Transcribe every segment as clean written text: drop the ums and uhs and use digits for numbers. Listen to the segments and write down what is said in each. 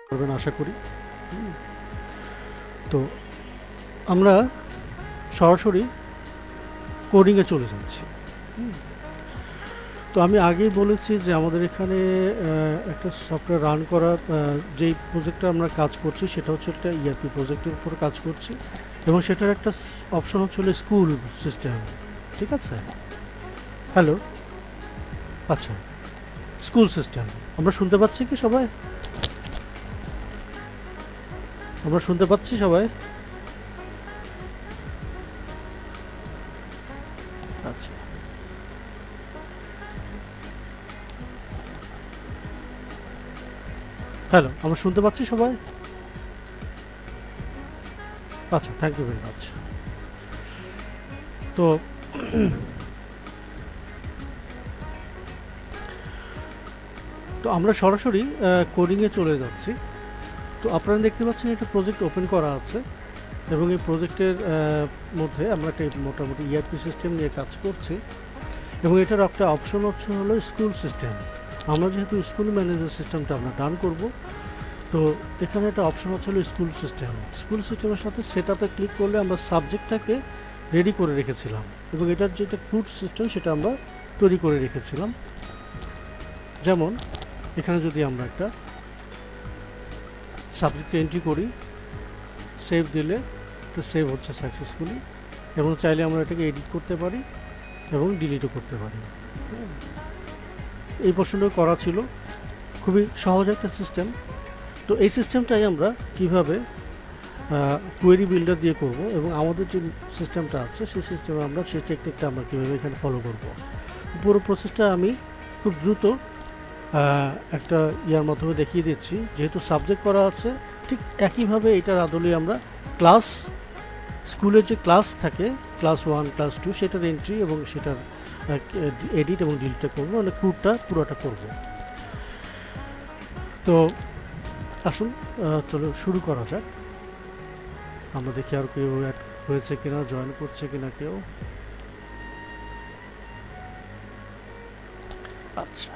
করবেন আশা করি। তো আমরা সরাসরি কোডিংয়ে চলে যাচ্ছি। তো আমি আগেই বলেছি যে আমাদের এখানে একটা সফটওয়্যার রান করা, যেই প্রজেক্টটা আমরা কাজ করছি সেটা হচ্ছে একটা ইআরপি প্রজেক্টের উপর কাজ করছি, এবং সেটার একটা অপশন হচ্ছে স্কুল সিস্টেম। ঠিক আছে? হ্যালো, আচ্ছা, স্কুল সিস্টেম আমরা শুনতে পাচ্ছি কি সবাই? আমরা শুনতে পাচ্ছি সবাই? আচ্ছা, হ্যালো, আমরা শুনতে পাচ্ছি সবাই? আচ্ছা, থ্যাংক ইউ ভেরি মাচ। তো তো আমরা সরাসরি কোডিংয়ে চলে যাচ্ছি। তো আপনারা দেখতে পাচ্ছেন একটা প্রজেক্ট ওপেন করা আছে, এবং এই প্রজেক্টের মধ্যে আমরা একটা মোটামুটি ইআরপি সিস্টেম নিয়ে কাজ করছি, এবং এটার একটা অপশন হলো স্কুল সিস্টেম। আমরা যেহেতু স্কুল ম্যানেজার সিস্টেমটা আমরা ডান করব, তো এখানে একটা অপশন হলো স্কুল সিস্টেম। স্কুল সিস্টেমের সাথে সেট আপে ক্লিক করলে আমরা সাবজেক্টটাকে রেডি করে রেখেছিলাম, এবং এটার যেটা ক্রুড সিস্টেম সেটা আমরা তৈরি করে রেখেছিলাম। যেমন এখানে যদি আমরা একটা সাবজেক্ট এন্ট্রি করি, সেভ দিলে তো সেভ হচ্ছে সাকসেসফুলি, এবং চাইলে আমরা এটাকে এডিট করতে পারি এবং ডিলিটও করতে পারি। এই প্রশ্নটা করা ছিল, খুবই সহজ একটা সিস্টেম। তো এই সিস্টেমটাই আমরা কিভাবে কোয়েরি বিল্ডার দিয়ে করব, এবং আমাদের যে সিস্টেমটা আছে সেই সিস্টেমে আমরা সেই টেকনিকটা আমরা কীভাবে এখানে ফলো করব, পুরো প্রসেসটা আমি খুব দ্রুত একটা ইয়ার মাধ্যমে দেখিয়ে দিচ্ছি। যেহেতু সাবজেক্ট করা আছে, ঠিক একইভাবে এটার আদলে আমরা ক্লাস, স্কুলের যে ক্লাস থাকে ক্লাস 1 ক্লাস 2, সেটার এন্ট্রি এবং সেটার এডিট এবং ডিলিটটা করবো, মানে ক্রুডটা পুরোটা করব। তো আসুন তাহলে শুরু করা যাক। আমরা দেখি আর কেউ অ্যাড হয়েছে কিনা, জয়েন করছে কিনা কেউ। আচ্ছা,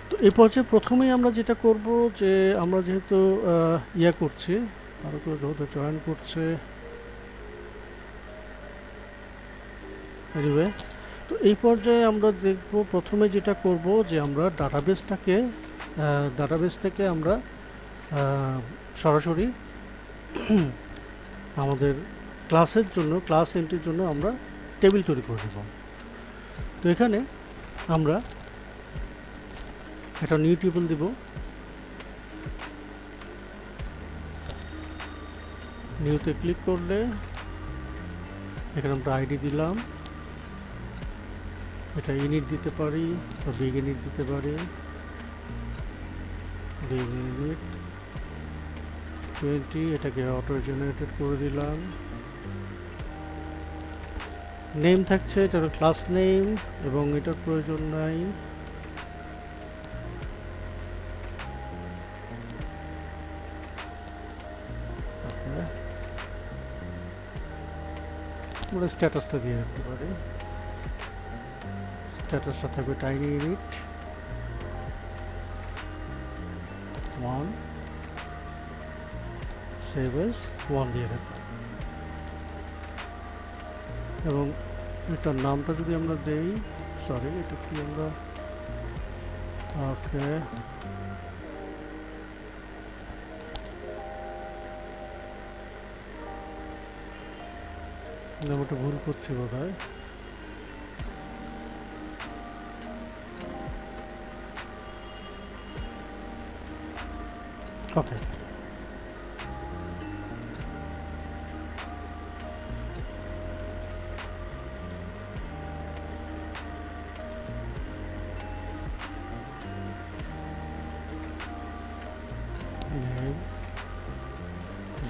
তো এই পর্যায়ে প্রথমেই আমরা যেটা করব, যে আমরা যেহেতু ইয়া করছি, আরও কেউ যেহেতু জয়েন করছে, এনিওয়ে, তো এই পর্যায়ে আমরা দেখব প্রথমে যেটা করব, যে আমরা ডাটাবেস থেকে আমরা সরাসরি আমাদের ক্লাসের জন্য, ক্লাস এন্ট্রির জন্য আমরা টেবিল তৈরি করে দেব। তো এখানে আমরা একটা নিউ টেবিল দেব। নিউতে ক্লিক করলে এখানে আমরা আইডি দিলাম, এটা ইনিট দিতে পারি বা বিগ ইনিট দিতে পারি, বিগ ইনিট 20, এটাকে অটো জেনারেটেড করে দিলাম। নেম থাকছে, এটার ক্লাস নেম, এবং এটার প্রয়োজন নাই। আমরা স্ট্যাটাসটা দিয়ে রাখতে পারি, স্ট্যাটাসটা থাকবে টাইনি ইউনিট 1, সেভ এস 1 দিয়ে রাখবো, এবং এটার নামটা যদি আমরা দেই, সরি এটা কি আমরা, ওকে, নামটা ভুল করছি বোধ হয়। ওকে,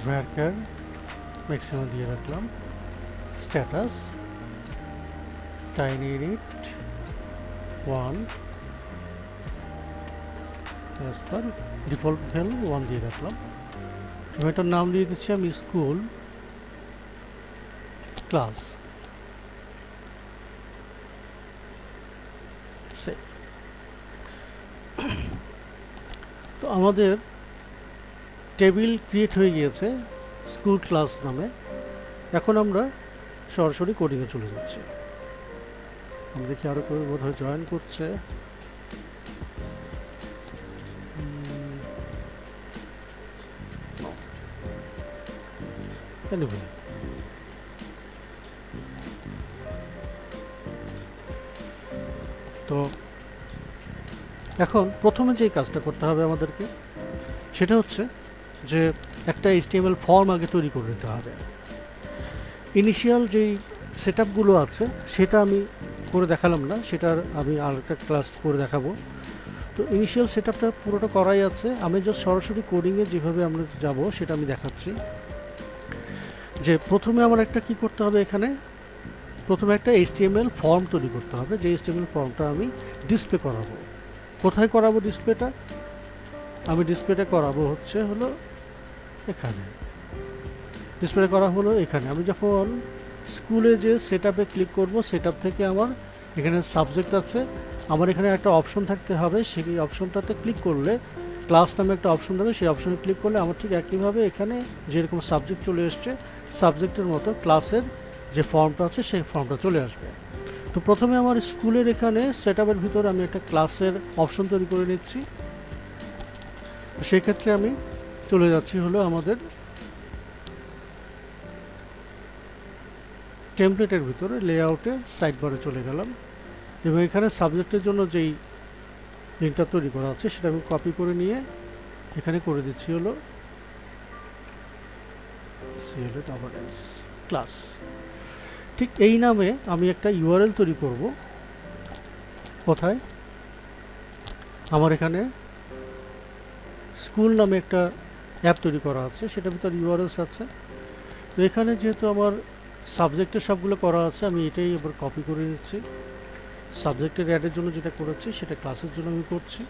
ভ্যারকার ম্যাক্সিমাম দিয়ে রাখলাম, status tiny unit 1 as per default value 1 দিয়ে রাখলাম, এবং এটার নাম দিয়ে দিচ্ছি আমি স্কুল ক্লাস। সেভ। তো আমাদের টেবিল ক্রিয়েট হয়ে গিয়েছে স্কুল ক্লাস নামে। এখন আমরা সরাসরি কোডিংয়ে চলে যাচ্ছি। আমি দেখি আরও কেউ বোধ হয় জয়েন করছে। Anyway, তো এখন প্রথমে যে কাজটা করতে হবে আমাদেরকে সেটা হচ্ছে যে একটা HTML ফর্ম আগে তৈরি করে নিতে হবে। ইনিশিয়াল যেই সেটআপগুলো আছে সেটা আমি করে দেখালাম না, সেটার আমি আরেকটা ক্লাস করে দেখাবো। তো ইনিশিয়াল সেটআপটা পুরোটা করাই আছে, আমি জাস্ট সরাসরি কোডিংয়ে যেভাবে আমরা যাব সেটা আমি দেখাচ্ছি। যে প্রথমে আমার একটা কি করতে হবে, এখানে প্রথমে একটা HTML ফর্ম তৈরি করতে হবে, যে HTML ফর্মটা আমি ডিসপ্লে করাবো। কোথায় করাবো ডিসপ্লেটা? আমি ডিসপ্লেটা করাবো হলো এখানে। ডিসপ্লে করা হলো এখানে। আমি যখন স্কুলে যে সেটআপে ক্লিক করব, সেটআপ থেকে আমার এখানে সাবজেক্ট আছে, আমার এখানে একটা অপশন থাকতে হবে। সেই অপশনটাতে ক্লিক করলে ক্লাস নামে একটা অপশন দেবে, সেই অপশনে ক্লিক করলে আমার ঠিক একইভাবে এখানে যেরকম সাবজেক্ট চলে এসছে, সাবজেক্টের মতো ক্লাসের যে ফর্মটা আছে সেই ফর্মটা চলে আসবে। তো প্রথমে আমার স্কুলের এখানে সেটআপের ভিতরে আমি একটা ক্লাসের অপশন তৈরি করে নিচ্ছি। সেই ক্ষেত্রে আমি চলে যাচ্ছি আমাদের টেমপ্লেটের ভিতরে লেআউটে সাইড বারে চলে গেলাম, এবং এখানে সাবজেক্টের জন্য যেই লিঙ্কটা তৈরি করা আছে সেটা আমি কপি করে নিয়ে এখানে করে দিচ্ছি CLS ক্লাস। ঠিক এই নামে আমি একটা URL তৈরি করব। কোথায়? আমার এখানে স্কুল নামে একটা অ্যাপ তৈরি করা আছে, সেটার ভিতরে URLs আছে। তো এখানে যেহেতু আমার সাবজেক্টের সবগুলো করা আছে, আমি এটাই এবার কপি করে নিচ্ছি। সাবজেক্টের অ্যাডের জন্য যেটা করেছি সেটা ক্লাসের জন্য আমি করছি।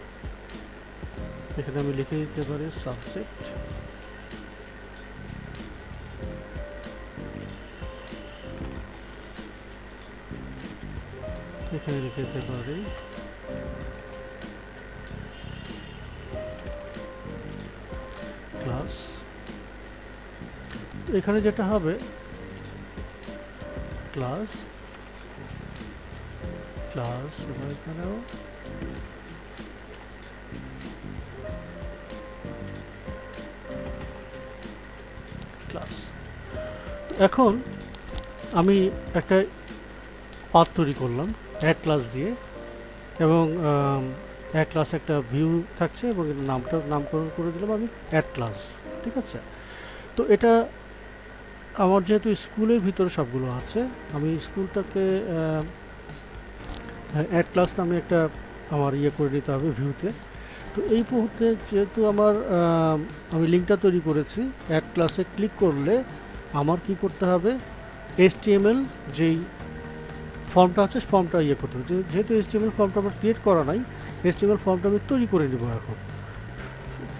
এখানে আমি লিখে দিতে পারি সাবজেক্ট, এখানে লিখে দিতে পারি ক্লাস। এখানে যেটা হবে ক্লাস এবং এখানেও ক্লাস। এখন আমি একটা পাথ তৈরি করলাম অ্যাড ক্লাস দিয়ে, এবং অ্যাড ক্লাস একটা ভিউ থাকছে, এবং নামকরণ করে দিলাম আমি অ্যাড ক্লাস। ঠিক আছে? তো এটা আমার যেহেতু স্কুলের ভিতরে সবগুলো আছে, আমি স্কুলটাকে অ্যাড ক্লাস নামে একটা আমার করে নিতে হবে ভিউতে। তো এই মুহূর্তে যেহেতু আমি লিঙ্কটা তৈরি করেছি, অ্যাড ক্লাসে ক্লিক করলে আমার কি করতে হবে, HTML যেই ফর্মটা আছে ফর্মটা করতে হবে। যেহেতু HTML ফর্মটা আমার ক্রিয়েট করা নাই, HTML ফর্মটা আমি তৈরি করে নেব এখন।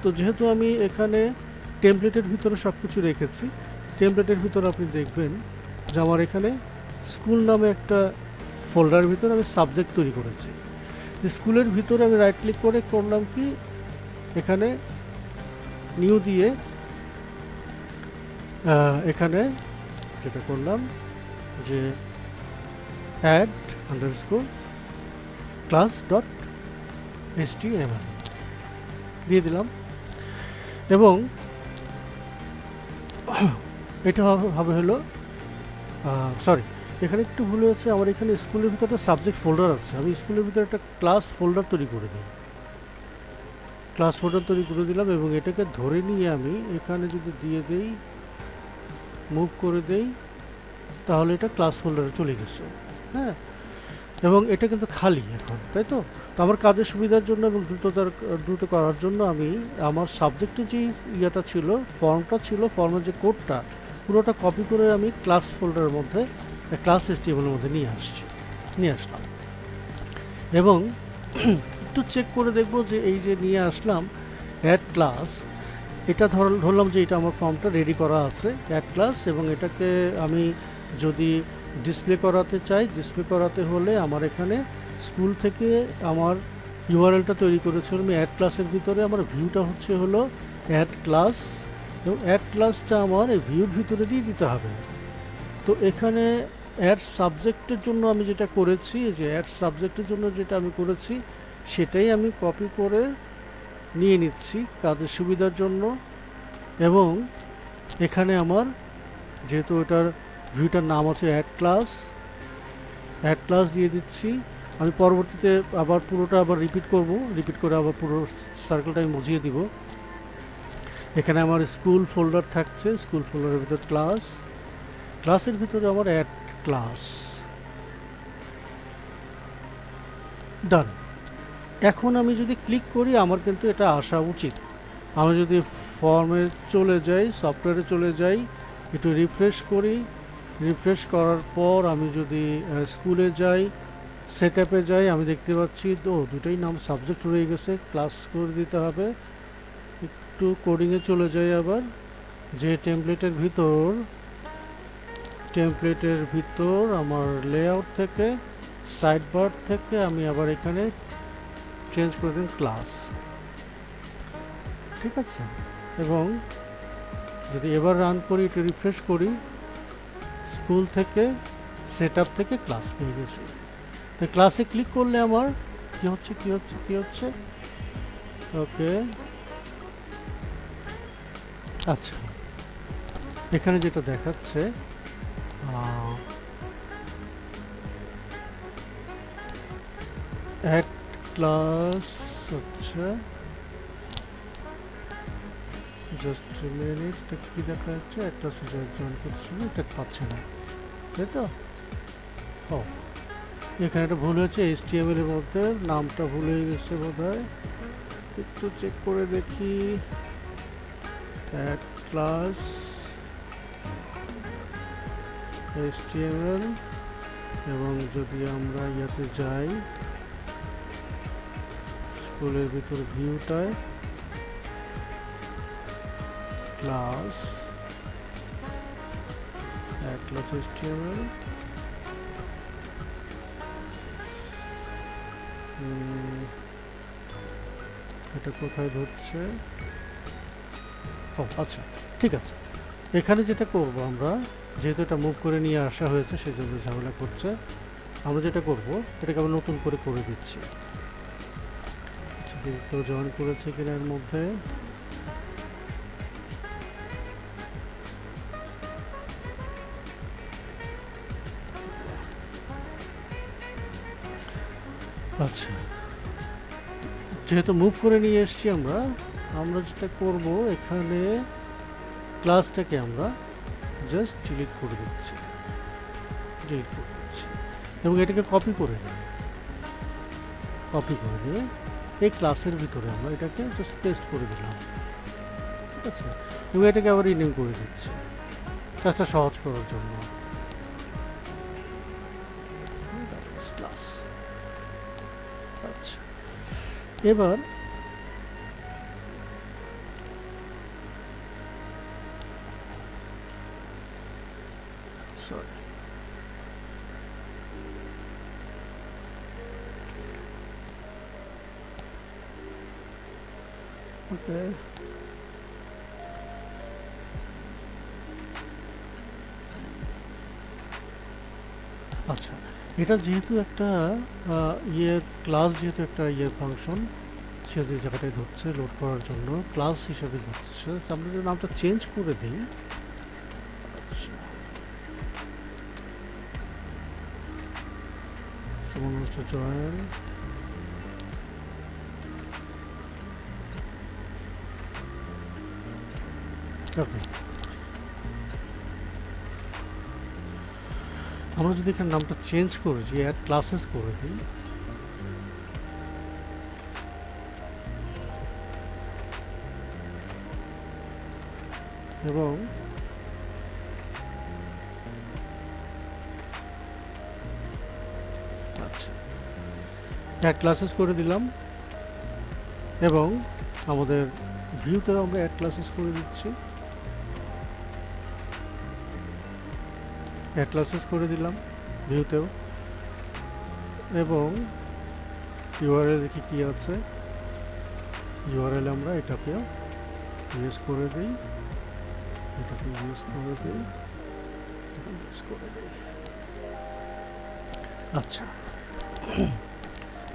তো যেহেতু আমি এখানে টেমপ্লেটের ভিতরে সব কিছু রেখেছি, টেমপ্লেটের ভিতরে আপনি দেখবেন যে আমার এখানে স্কুল নামে একটা ফোল্ডারের ভিতরে আমি সাবজেক্ট তৈরি করেছি। স্কুলের ভিতরে আমি রাইট ক্লিক করে করলাম কি, এখানে নিউ দিয়ে এখানে যেটা করলাম যে add underscore class dot html দিয়ে দিলাম, এবং এটা হবে সরি, এখানে একটু ভুল হয়েছে। আমার এখানে স্কুলের ভিতরে একটা সাবজেক্ট ফোল্ডার আছে, আমি স্কুলের ভিতরে একটা ক্লাস ফোল্ডার তৈরি করে দিই। ক্লাস ফোল্ডার তৈরি করে দিলাম, এবং এটাকে ধরে নিয়ে আমি এখানে যদি দিয়ে দেই, মুভ করে দেই, তাহলে এটা ক্লাস ফোল্ডারে চলে গেছে। হ্যাঁ, এবং এটা কিন্তু খালি এখন, তাই তো? তো আমার কাজের সুবিধার জন্য এবং দ্রুত করার জন্য আমি আমার সাবজেক্টের যে ইয়েটা ছিল, ফর্মটা ছিল, ফর্মের যে কোডটা পুরোটা কপি করে আমি ক্লাস ফোল্ডারের মধ্যে, ক্লাস HTML এর মধ্যে নিয়ে আসলাম। এবং একটু চেক করে দেখব যে এই যে নিয়ে আসলাম অ্যাড ক্লাস, এটা ধরলাম যে এটা আমার ফর্মটা রেডি করা আছে অ্যাড ক্লাস, এবং এটাকে আমি যদি ডিসপ্লে করাতে চাই, ডিসপ্লে করাতে হলে আমার এখানে স্কুল থেকে আমার URLটা তৈরি করেছিল আমি অ্যাড ক্লাসের ভিতরে, আমার ভিউটা হলো অ্যাড ক্লাস, এবং অ্যাড ক্লাসটা আমার এই ভিউর ভিতরে দিয়ে দিতে হবে। তো এখানে অ্যাড সাবজেক্টের জন্য আমি যেটা করেছি, যে অ্যাড সাবজেক্টের জন্য যেটা আমি করেছি সেটাই আমি কপি করে নিয়ে নিচ্ছি কাজের সুবিধার জন্য। এবং এখানে আমার যেহেতু এটার ভিউটার নাম আছে অ্যাড ক্লাস দিয়ে দিচ্ছি। আমি পরবর্তীতে আবার পুরোটা আবার রিপিট করে আবার পুরো সার্কেলটা আমি বুঝিয়ে দিব। এখানে আমার স্কুল ফোল্ডার থাকছে, স্কুল ফোল্ডারের ভিতর ক্লাসের ভিতরে আমার অ্যাড ক্লাস ডান। এখন আমি যদি ক্লিক করি আমার কিন্তু এটা আসা উচিত। আমি যদি ফর্মে চলে যাই, সফটওয়্যারে চলে যাই, একটু রিফ্রেশ করি, রিফ্রেশ করার পর আমি যদি স্কুলে যাই, সেট আপে যাই, আমি দেখতে পাচ্ছি তো দুটোই নাম সাবজেক্ট রয়ে গেছে, ক্লাস করে দিতে হবে। একটু কোডিংয়ে চলে যাই আবার, যে টেমপ্লেটের ভিতর আমার লেআউট থেকে সাইড বার থেকে আমি আবার এখানে চেঞ্জ করে দিন ক্লাস, ঠিক আছে। এবং যদি এবার রান করি, একটু রিফ্রেশ করি, স্কুল থেকে সেট আপ থেকে ক্লাস পেয়ে গেছি। তো ক্লাসে ক্লিক করলে আমার কি হচ্ছে ওকে। আচ্ছা, এখানে যেটা দেখাচ্ছে অ্যাড ক্লাস হচ্ছে, জাস্ট মিনিট, কি দেখা যাচ্ছে অ্যাড ক্লাসে জয়েন করছিল, এটা পাচ্ছে না, তাই তো। ও, এখানে একটা ভুল হয়েছে, HTML এর মধ্যে নামটা ভুল হয়ে গেছে বোধহয়, একটু চেক করে দেখি। অ্যাড ক্লাস HTML, এবং যদি আমরা ইয়াতে যাই স্কুলের ভিতর ভিউটায় ক্লাস অ্যাড ক্লাস HTML, এটা কোথায় ধরছে? ও আচ্ছা, ঠিক আছে। এখানে যেটা করব আমরা, যেহেতু এটা মুভ করে নিয়ে আসা হয়েছে সেই জন্য ঝামেলা করছে, আমরা যেটা করব এটাকে আবার নতুন করে দিচ্ছি। কেউ জয়েন করেছে কিনা এর মধ্যে, আচ্ছা যেহেতু মুভ করে নিয়ে এসছি আমরা যেটা করব এখানে ক্লাসটাকে আমরা জাস্ট ডিলিট করে দিচ্ছি এবং এটাকে কপি করে নিয়ে এই ক্লাসের ভিতরে আমরা এটাকে জাস্ট পেস্ট করে দিলাম, ঠিক আছে। এবং এটাকে আবার রিনেম করে দিচ্ছি কাজটা সহজ করার জন্য। ক্লাস, আচ্ছা এবার সরি ওকে, আচ্ছা এটা যেহেতু একটা ক্লাস, যেহেতু একটা ফাংশন, সে যে জায়গাটায় ধরছে লোড করার জন্য ক্লাস হিসেবে ধরছে, আমরা যদি নামটা চেঞ্জ করে দিই, জয়েন ওকে। আমরা যদি এখানে নামটা চেঞ্জ করে যে অ্যাড ক্লাসেস করে দিই, এবং আচ্ছা অ্যাড ক্লাসেস করে দিলাম, এবং আমাদের ভিউতেও আমরা অ্যাড ক্লাসেস করে দিচ্ছি, অ্যাড ক্লাসেস করে দিলাম ভিউতেও, এবং ইউআরএল দেখি কি আছে, ইউআরএল আমরা এটাকেও ইউজ করে দিই, এটাকে ইউজ করে দিই, ইউজ করে দিই। আচ্ছা,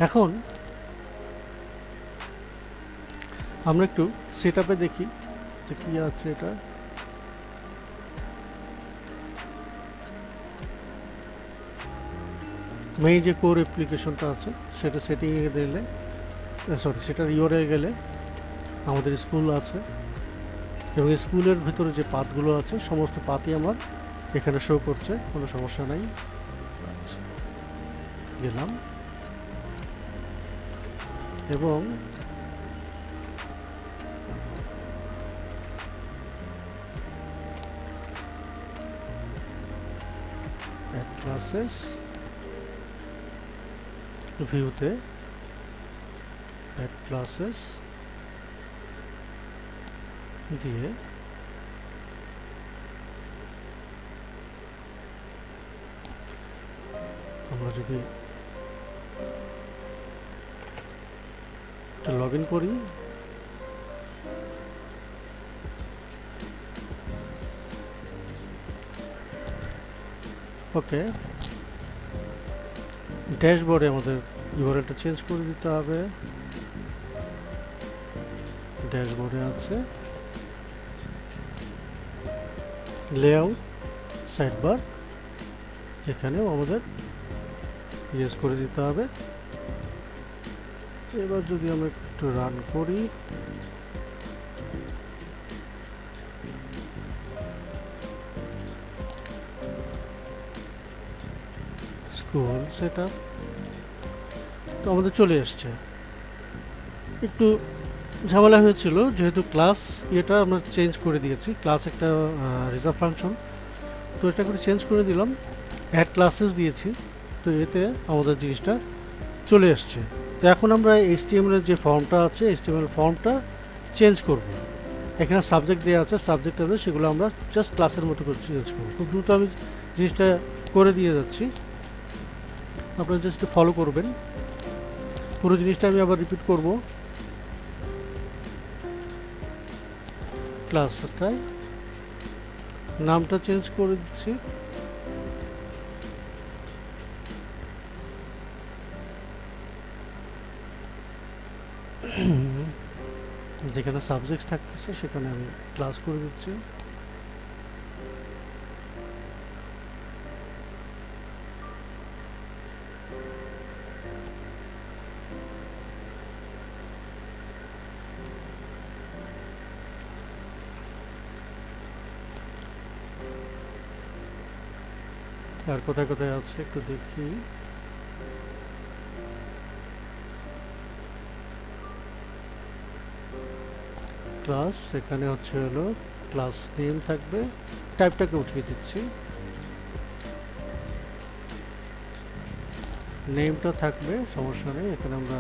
এখন আমরা একটু সেট আপে দেখি যে কি আছে এটা। মেইন যে কোর অ্যাপ্লিকেশনটা আছে সেটা সেটিংয়ে দিলে, সরি, সেটার ইউআরএল গেলে আমাদের স্কুল আছে এবং স্কুলের ভিতরে যে পাথগুলো আছে সমস্ত পাথই আমার এখানে শো করছে, কোনো সমস্যা নাই। আচ্ছা, গেলাম এবং ক্লাসেস ভিউতে ক্লাসেস দিয়ে আমরা যদি লগ ইন করি, ওকে, ড্যাশবোর্ডে আমাদের ইউআরএলটা চেঞ্জ করে দিতে হবে। ড্যাশবোর্ডে আছে লেআউট, সাইডবার, এখানেও আমাদের ইউজ করে দিতে হবে। এবার যদি আমরা একটু রান করি, স্কুল সেটআপ তো আমাদের চলে এসছে। একটু ঝামেলা হয়েছিল যেহেতু ক্লাস এটা আমরা চেঞ্জ করে দিয়েছি, ক্লাস একটা রিজার্ভ ফাংশন, তো এটা করে চেঞ্জ করে দিলাম, অ্যাড ক্লাসেস দিয়েছি, তো এতে আমাদের জিনিসটা চলে এসছে। তো এখন আমরা HTML এর যে ফর্মটা আছে HTML ফর্মটা চেঞ্জ করব। এখানে সাবজেক্ট দেওয়া আছে, সাবজেক্ট হবে, সেগুলো আমরা জাস্ট ক্লাসের মতো করে চেঞ্জ করব। খুব দ্রুত আমি জিনিসটা করে দিয়ে যাচ্ছি, আপনারা জাস্ট ফলো করবেন। পুরো জিনিসটা আমি আবার রিপিট করব। ক্লাসটায় নামটা চেঞ্জ করে দিচ্ছি, যেখানে সাবজেক্ট থাকতেছে সেখানে আমি ক্লাস করে দিচ্ছি। আর কোথায় কোথায় আছে একটু দেখি। ক্লাস, এখানে হচ্ছে হলো ক্লাস নেম থাকবে, টাইপটাকে উঠিয়ে দিচ্ছি, নেমটা থাকবে, সমস্যা নেই। এখানে আমরা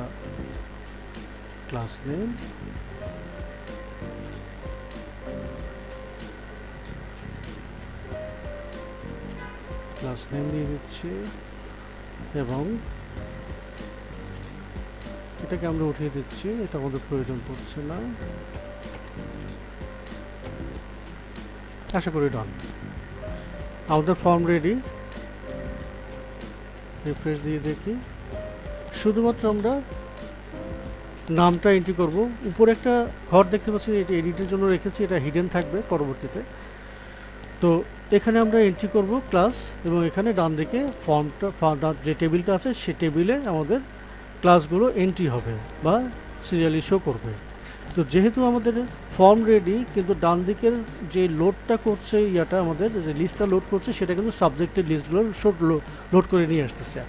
ক্লাস নেম, ক্লাস নেম দিয়ে দিচ্ছি এবং এটাকে আমরা উঠিয়ে দিচ্ছি, এটা আমাদের প্রয়োজন পড়ছে না। আশা করি ডান, আমাদের ফর্ম রেডি। রিফ্রেশ দিয়ে দেখি, শুধুমাত্র আমরা নামটা এন্ট্রি করব। উপরে একটা ঘর দেখতে পাচ্ছি, এটি এডিটের জন্য রেখেছি, এটা হিডেন থাকবে পরবর্তীতে। তো এখানে আমরা এন্ট্রি করব ক্লাস এবং এখানে ডান দিকে ফর্মটা যে টেবিলটা আছে সে টেবিলে আমাদের ক্লাসগুলো এন্ট্রি হবে বা সিরিয়ালি শো করবে। তো যেহেতু আমাদের ফর্ম রেডি, কিন্তু ডান দিকের যে লোডটা করছে ইয়াটা, আমাদের যে লিস্টটা লোড করছে সেটা কিন্তু সাবজেক্টের লিস্টগুলো লোড করে নিয়ে আসতেছে।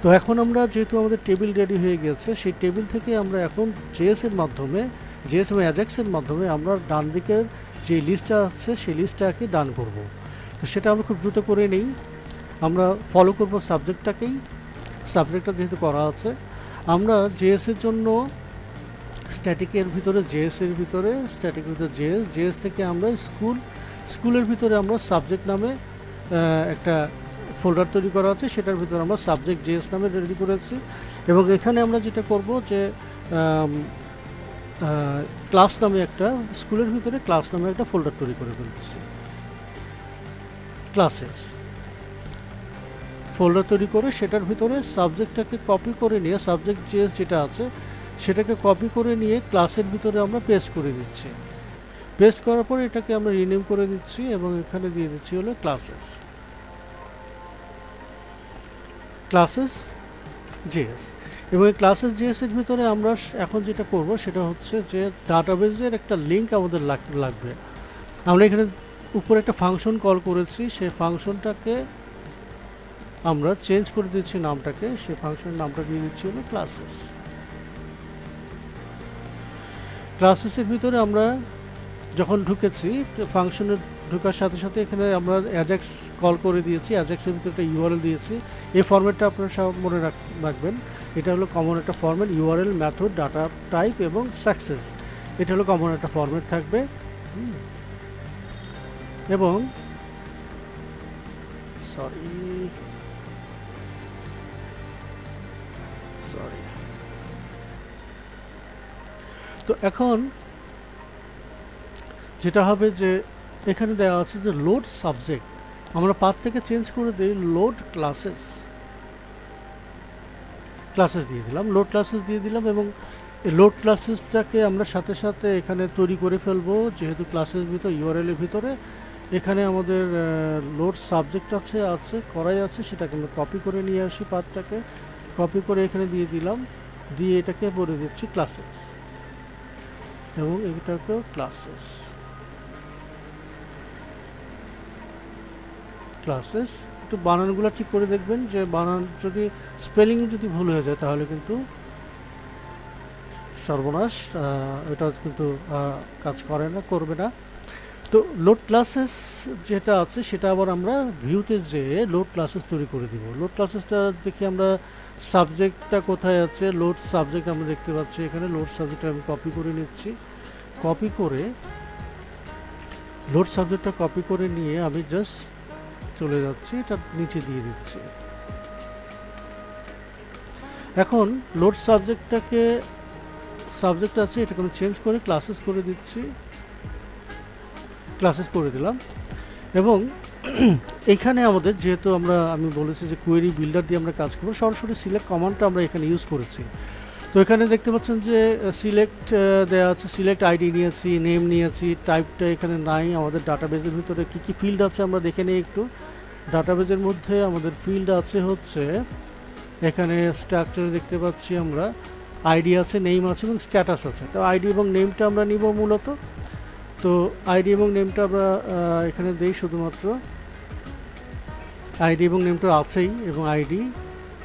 তো এখন আমরা যেহেতু আমাদের টেবিল রেডি হয়ে গেছে, সেই টেবিল থেকে আমরা এখন জেএসের মাধ্যমে, জেএস এবং অ্যাজাক্সের মাধ্যমে আমরা ডান দিকের যে লিস্টটা আছে সেই লিস্টটাকে ডান করব। তো সেটা আমরা খুব দ্রুত করে নেই। আমরা ফলো করব সাবজেক্টটাকেই, সাবজেক্টটা যেহেতু করা আছে। আমরা জেএসের জন্য স্ট্যাটিকের ভিতরে জেএসের ভিতরে স্ট্যাটিকের ভিতরে জেএস থেকে আমরা স্কুলের ভিতরে আমরা সাবজেক্ট নামে একটা ফোল্ডার তৈরি করা আছে, সেটার ভিতরে আমরা সাবজেক্ট জেএস নামে রেডি করেছি। এবং এখানে আমরা যেটা করব যে ক্লাস নামে একটা স্কুলের ভিতরে ক্লাস নামে একটা ফোল্ডার তৈরি করে ফেলতেছি। ক্লাসেস ফোল্ডার তৈরি করে সেটার ভিতরে সাবজেক্টটাকে কপি করে নিয়ে সাবজেক্ট জেএস যেটা আছে সেটাকে কপি করে নিয়ে ক্লাসের ভিতরে আমরা পেস্ট করে দিচ্ছি। পেস্ট করার পরে এটাকে আমরা রিনেম করে দিচ্ছি এবং এখানে দিয়ে দিচ্ছি হলো ক্লাসেস জেএস। এবং এই ক্লাসেস জেএস এর ভিতরে আমরা এখন যেটা করব সেটা হচ্ছে যে ডাটাবেজের একটা লিঙ্ক আমাদের লাগবে। আমরা এখানে উপরে একটা ফাংশন কল করেছি, সেই ফাংশনটাকে আমরা চেঞ্জ করে দিচ্ছি নামটাকে, সেই ফাংশনের নামটা দিয়ে দিচ্ছি হলো ক্লাসেসের ভিতরে আমরা যখন ঢুকেছি ফাংশনে ঢোকার সাথে সাথে এখানে আমরা অ্যাজাক্স কল করে দিয়েছি, অ্যাজাক্সের ভিতরে একটা ইউআরএল দিয়েছি। এই ফরম্যাটটা আপনারা সব মনে রাখবেন, এটা হলো কমন একটা format, URL, method, data type এবং সাকসেস, এটা হলো কমন একটা ফরম্যাট থাকবে। এবং সরি তো এখন যেটা হবে যে এখানে দেওয়া আছে যে লোড সাবজেক্ট, আমরা পাথটাকে চেঞ্জ করে দিই লোড ক্লাসেস দিয়ে দিলাম, লোড ক্লাসেস দিয়ে দিলাম। এবং এই লোড ক্লাসেসটাকে আমরা সাথে সাথে এখানে তৈরি করে ফেলবো, যেহেতু ক্লাসের ভিতর ইউআরএল এর ভিতরে এখানে আমাদের লোড সাবজেক্ট আছে করাই আছে, সেটাকে আমরা কপি করে নিয়ে আসি, পাথটাকে কপি করে এখানে দিয়ে দিলাম, দিয়ে এটাকে বলে দিচ্ছি ক্লাসেস এবং এটাকেও ক্লাসেস একটু বানানগুলো ঠিক করে দেখবেন, যে বানান যদি স্পেলিং যদি ভুল হয়ে যায় তাহলে কিন্তু সর্বনাশ, এটা কিন্তু কাজ করবে না। তো লোড ক্লাসেস যেটা আছে সেটা আবার আমরা ভিউতে যেয়ে লোড ক্লাসেস তৈরি করে দিব। লোড ক্লাসেসটা দেখি আমরা সাবজেক্টটা কোথায় আছে, লোড সাবজেক্ট আমরা দেখতে পাচ্ছি এখানে, লোড সাবজেক্টটা আমি কপি করে নিচ্ছি, কপি করে লোড সাবজেক্টটা কপি করে নিয়ে আমি জাস্ট চলে যাচ্ছি, এটা নিচে দিয়ে দিচ্ছি। এখন লোড সাবজেক্ট আছে এটাকে আমি চেঞ্জ করে ক্লাসেস করে দিচ্ছি, ক্লাসেস করে দিলাম। এবং এখানে আমাদের যেহেতু আমি বলেছি যে কোয়েরি বিল্ডার দিয়ে আমরা কাজ করবো, সরাসরি সিলেক্ট কমান্ডটা আমরা এখানে ইউজ করেছি। তো এখানে দেখতে পাচ্ছেন যে সিলেক্ট দেওয়া আছে, সিলেক্ট আইডি নিয়েছি, নেম নিয়েছি, টাইপটা এখানে নাই। আমাদের ডাটাবেজের ভিতরে কি কি ফিল্ড আছে আমরা দেখে নিই একটু। ডাটাবেজের মধ্যে আমাদের ফিল্ড আছে হচ্ছে এখানে স্ট্রাকচারে দেখতে পাচ্ছি আমরা আইডি আছে, নেম আছে এবং স্ট্যাটাস আছে। তো আইডি এবং নেমটা আমরা নিব মূলত। তো আইডি এবং নেমটা আমরা এখানে দেই, শুধুমাত্র আইডি এবং নেমটা আছেই, এবং আইডি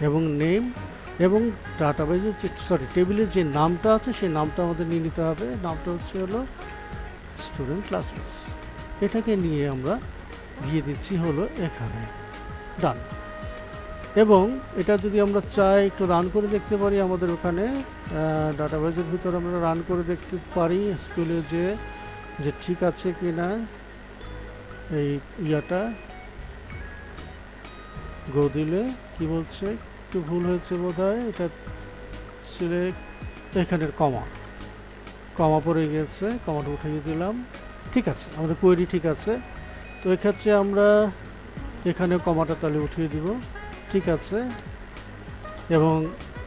এবং নেম এবং ডাটাবেজের টেবিলের যে নামটা আছে সেই নামটা আমাদের নিয়ে নিতে হবে। নামটা হলো স্টুডেন্ট ক্লাসেস, এটাকে নিয়ে আমরা দিয়ে দিচ্ছি হলো এখানে ডান। এবং এটা যদি আমরা চাই একটু রান করে দেখতে পারি, আমাদের ওখানে ডাটাবেজের ভিতরে আমরা রান করে দেখতে পারি স্কুলে যে ঠিক আছে কি না। এই ইয়াটা গো দিলে কি বলছে, একটু ভুল হয়েছে বোধহয়, এটা সিলেক্ট এখানের কমা পড়ে গেছে, কমাটা উঠিয়ে দিলাম। ঠিক আছে, আমাদের কোয়েরি ঠিক আছে। তো এক্ষেত্রে আমরা এখানে কমাটা তাহলে উঠিয়ে দিব, ঠিক আছে। এবং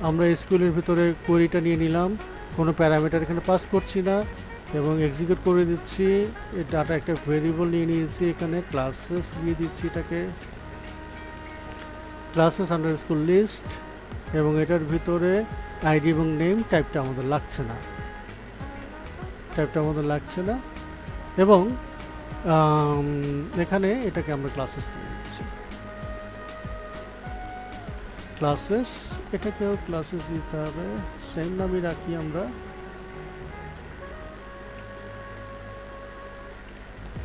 আমরা স্কুলের ভিতরে কোয়েরিটা নিয়ে নিলাম, কোনো প্যারামিটার এখানে পাস করছি না এবং এক্সিকিউট করে দিচ্ছি। এই ডাটা একটা ভেরিয়েবল নিয়ে নিয়েছি, এখানে ক্লাসেস দিয়ে দিচ্ছি, এটাকে ক্লাসেস আন্ডারস্কোর লিস্ট, এবং এটার ভিতরে আইডি এবং নেম টাইপটা আমাদের লাগছে না, এবং এখানে এটাকে আমরা ক্লাসেস দিয়ে দিচ্ছি, ক্লাসেস, এটাকেও ক্লাসেস দিতে হবে, সেম নামই রাখি আমরা,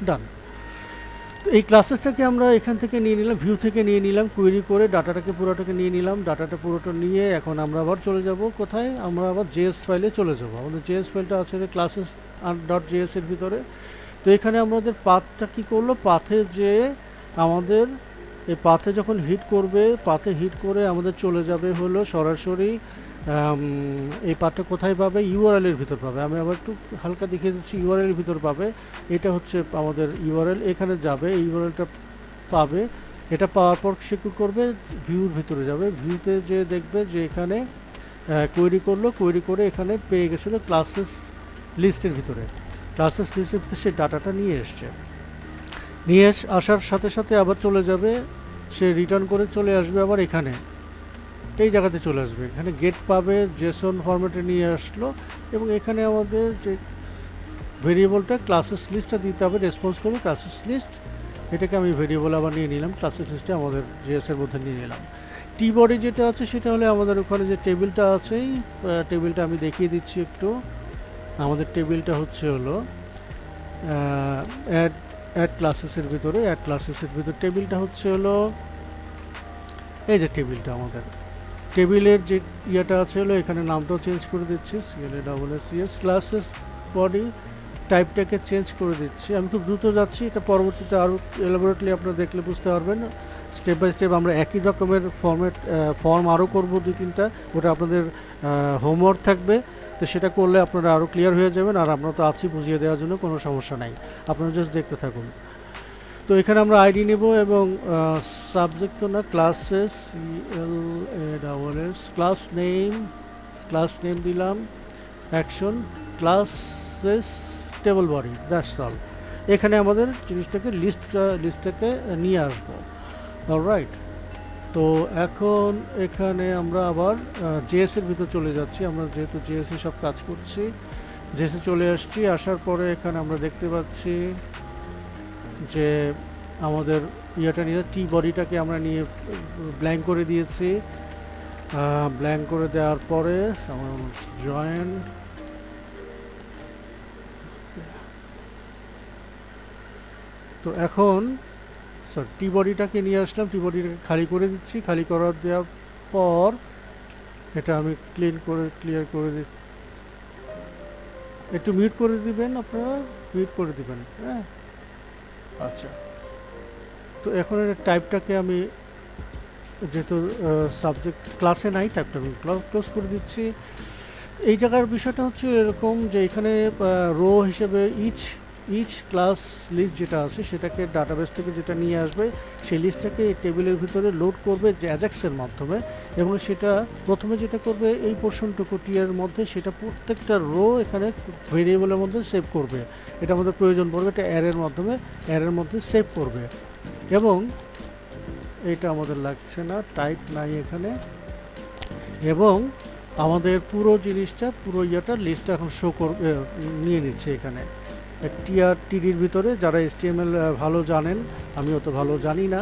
ডান। তো এই ক্লাসেসটাকে আমরা এখান থেকে নিয়ে নিলাম, ভিউ থেকে নিয়ে নিলাম, কোয়েরি করে ডাটাটাকে পুরোটাকে নিয়ে নিলাম। ডাটাটা পুরোটা নিয়ে এখন আমরা আবার চলে যাব কোথায়, আমরা আবার জেএস ফাইলে চলে যাব। আমাদের জেএস ফাইলটা আছে ক্লাসেস ডট জেএস এর ভিতরে। তো এখানে আমাদের পাথটা কী করলো, পাথে যে আমাদের এই পাথে যখন হিট করে আমাদের চলে যাবে হলো সরাসরি এই পার্টটা কোথায় পাবে? ইউআরএল এর ভিতর পাবে। আমি আবার একটু হালকা দেখিয়ে দিচ্ছি, ইউআরএল এর ভিতর পাবে। এটা হচ্ছে আমাদের ইউআরএল, এখানে যাবে, এই ইউআরএলটা পাবে। এটা পাওয়ার পর সে কী করবে? ভিউর ভিতরে যাবে, ভিউতে যে দেখবে যে এখানে কোয়েরি করলো, কোয়েরি করে এখানে পেয়ে গেছিলো ক্লাসেস লিস্টের ভিতরে। ক্লাসেস লিস্টের ভিতরে সে ডাটাটা নিয়ে এসছে, নিয়ে আসার সাথে সাথে আবার চলে যাবে, সে রিটার্ন করে চলে আসবে আবার এখানে, এই জায়গাতে চলে আসবে। এখানে গেট পাবে, জেসন ফরম্যাটে নিয়ে আসলো, এবং এখানে আমাদের যে ভেরিয়েবলটা ক্লাসেস লিস্টটা দিতে হবে, রেসপন্স করবে ক্লাসেস লিস্ট। এটাকে আমি ভেরিয়েবল আবার নিয়ে নিলাম, ক্লাসেস লিস্টে আমাদের জেএসের মধ্যে নিয়ে নিলাম। টি বডি যেটা আছে সেটা হলে আমাদের ওখানে যে টেবিলটা আছে, টেবিলটা আমি দেখিয়ে দিচ্ছি একটু। আমাদের টেবিলটা হচ্ছে হলো অ্যাড ক্লাসেসের ভিতরে, অ্যাড ক্লাসেসের ভিতরে টেবিলটা হচ্ছে হলো এই যে টেবিলটা, আমাদের টেবিলের যে ইয়েটা আছে হলো, এখানে নামটাও চেঞ্জ করে দিচ্ছি, CLASSES ক্লাসেস বডি টাইপটাকে চেঞ্জ করে দিচ্ছি। আমি খুব দ্রুত যাচ্ছি, এটা পরবর্তীতে আরও এলাবোরেটলি আপনারা দেখলে বুঝতে পারবেন। স্টেপ বাই স্টেপ আমরা একই রকমের ফর্ম আরও করবো 2-3টা, ওটা আপনাদের হোমওয়ার্ক থাকবে, তো সেটা করলে আপনারা আরও ক্লিয়ার হয়ে যাবেন। আর আমরা তো আছি বুঝিয়ে দেওয়ার জন্য, কোনো সমস্যা নাই, আপনারা জাস্ট দেখতে থাকুন। তো এখানে আমরা আইডি নেব, এবং সাবজেক্ট তো না, ক্লাসেস ক্লাস নেম দিলাম, action classes table body, that's all. এখানে আমাদের জিনিসটাকে লিস্টটাকে নিয়ে আসবো। অলরাইট, তো এখন এখানে আমরা আবার জেএসের ভিতর চলে যাচ্ছি। আমরা যেহেতু জেএসে সব কাজ করছি, জেএসে চলে আসছি। আসার পরে এখানে আমরা দেখতে পাচ্ছি যে আমাদের ইয়েটা নিয়ে টি বডিটাকে আমরা নিয়ে ব্ল্যাঙ্ক করে দিয়েছি। ব্ল্যাঙ্ক করে দেওয়ার পরে জয়েন, তো এখন টি বডিটাকে নিয়ে আসলাম, টি বডিটাকে খালি করে দিচ্ছি। খালি করার দেওয়ার পর এটা আমি ক্লিয়ার করে দিচ্ছি। একটু মিউট করে দিবেন, আপনারা মিউট করে দিবেন, হ্যাঁ। আচ্ছা, তো এখন টাইপটাকে আমি যেহেতু সাবজেক্ট ক্লাসে নাই, টাইপটা আমি ক্লোজ করে দিচ্ছি। এই জায়গার বিষয়টা হচ্ছে এরকম যে এখানে রো হিসেবে ইচ ক্লাস লিস্ট যেটা আছে সেটাকে ডাটাবেস থেকে যেটা নিয়ে আসবে, সেই লিস্টটাকে এই টেবিলের ভিতরে লোড করবে যে অ্যাজাক্সের মাধ্যমে, এবং সেটা প্রথমে যেটা করবে এই পোর্শনটুকু টিয়ার মধ্যে, সেটা প্রত্যেকটা রো এখানে ভেরিয়েবলের মধ্যে সেভ করবে। এটা আমাদের প্রয়োজন পড়বে, এটা অ্যারের মধ্যে সেভ করবে। এবং এটা আমাদের লাগছে না, টাইপ নাই এখানে, এবং আমাদের পুরো জিনিসটা, পুরো লিস্টটা এখন শো করবে, নিয়ে নিচ্ছে এখানে টিডির ভিতরে। যারা HTML ভালো জানেন, আমি অত ভালো জানি না,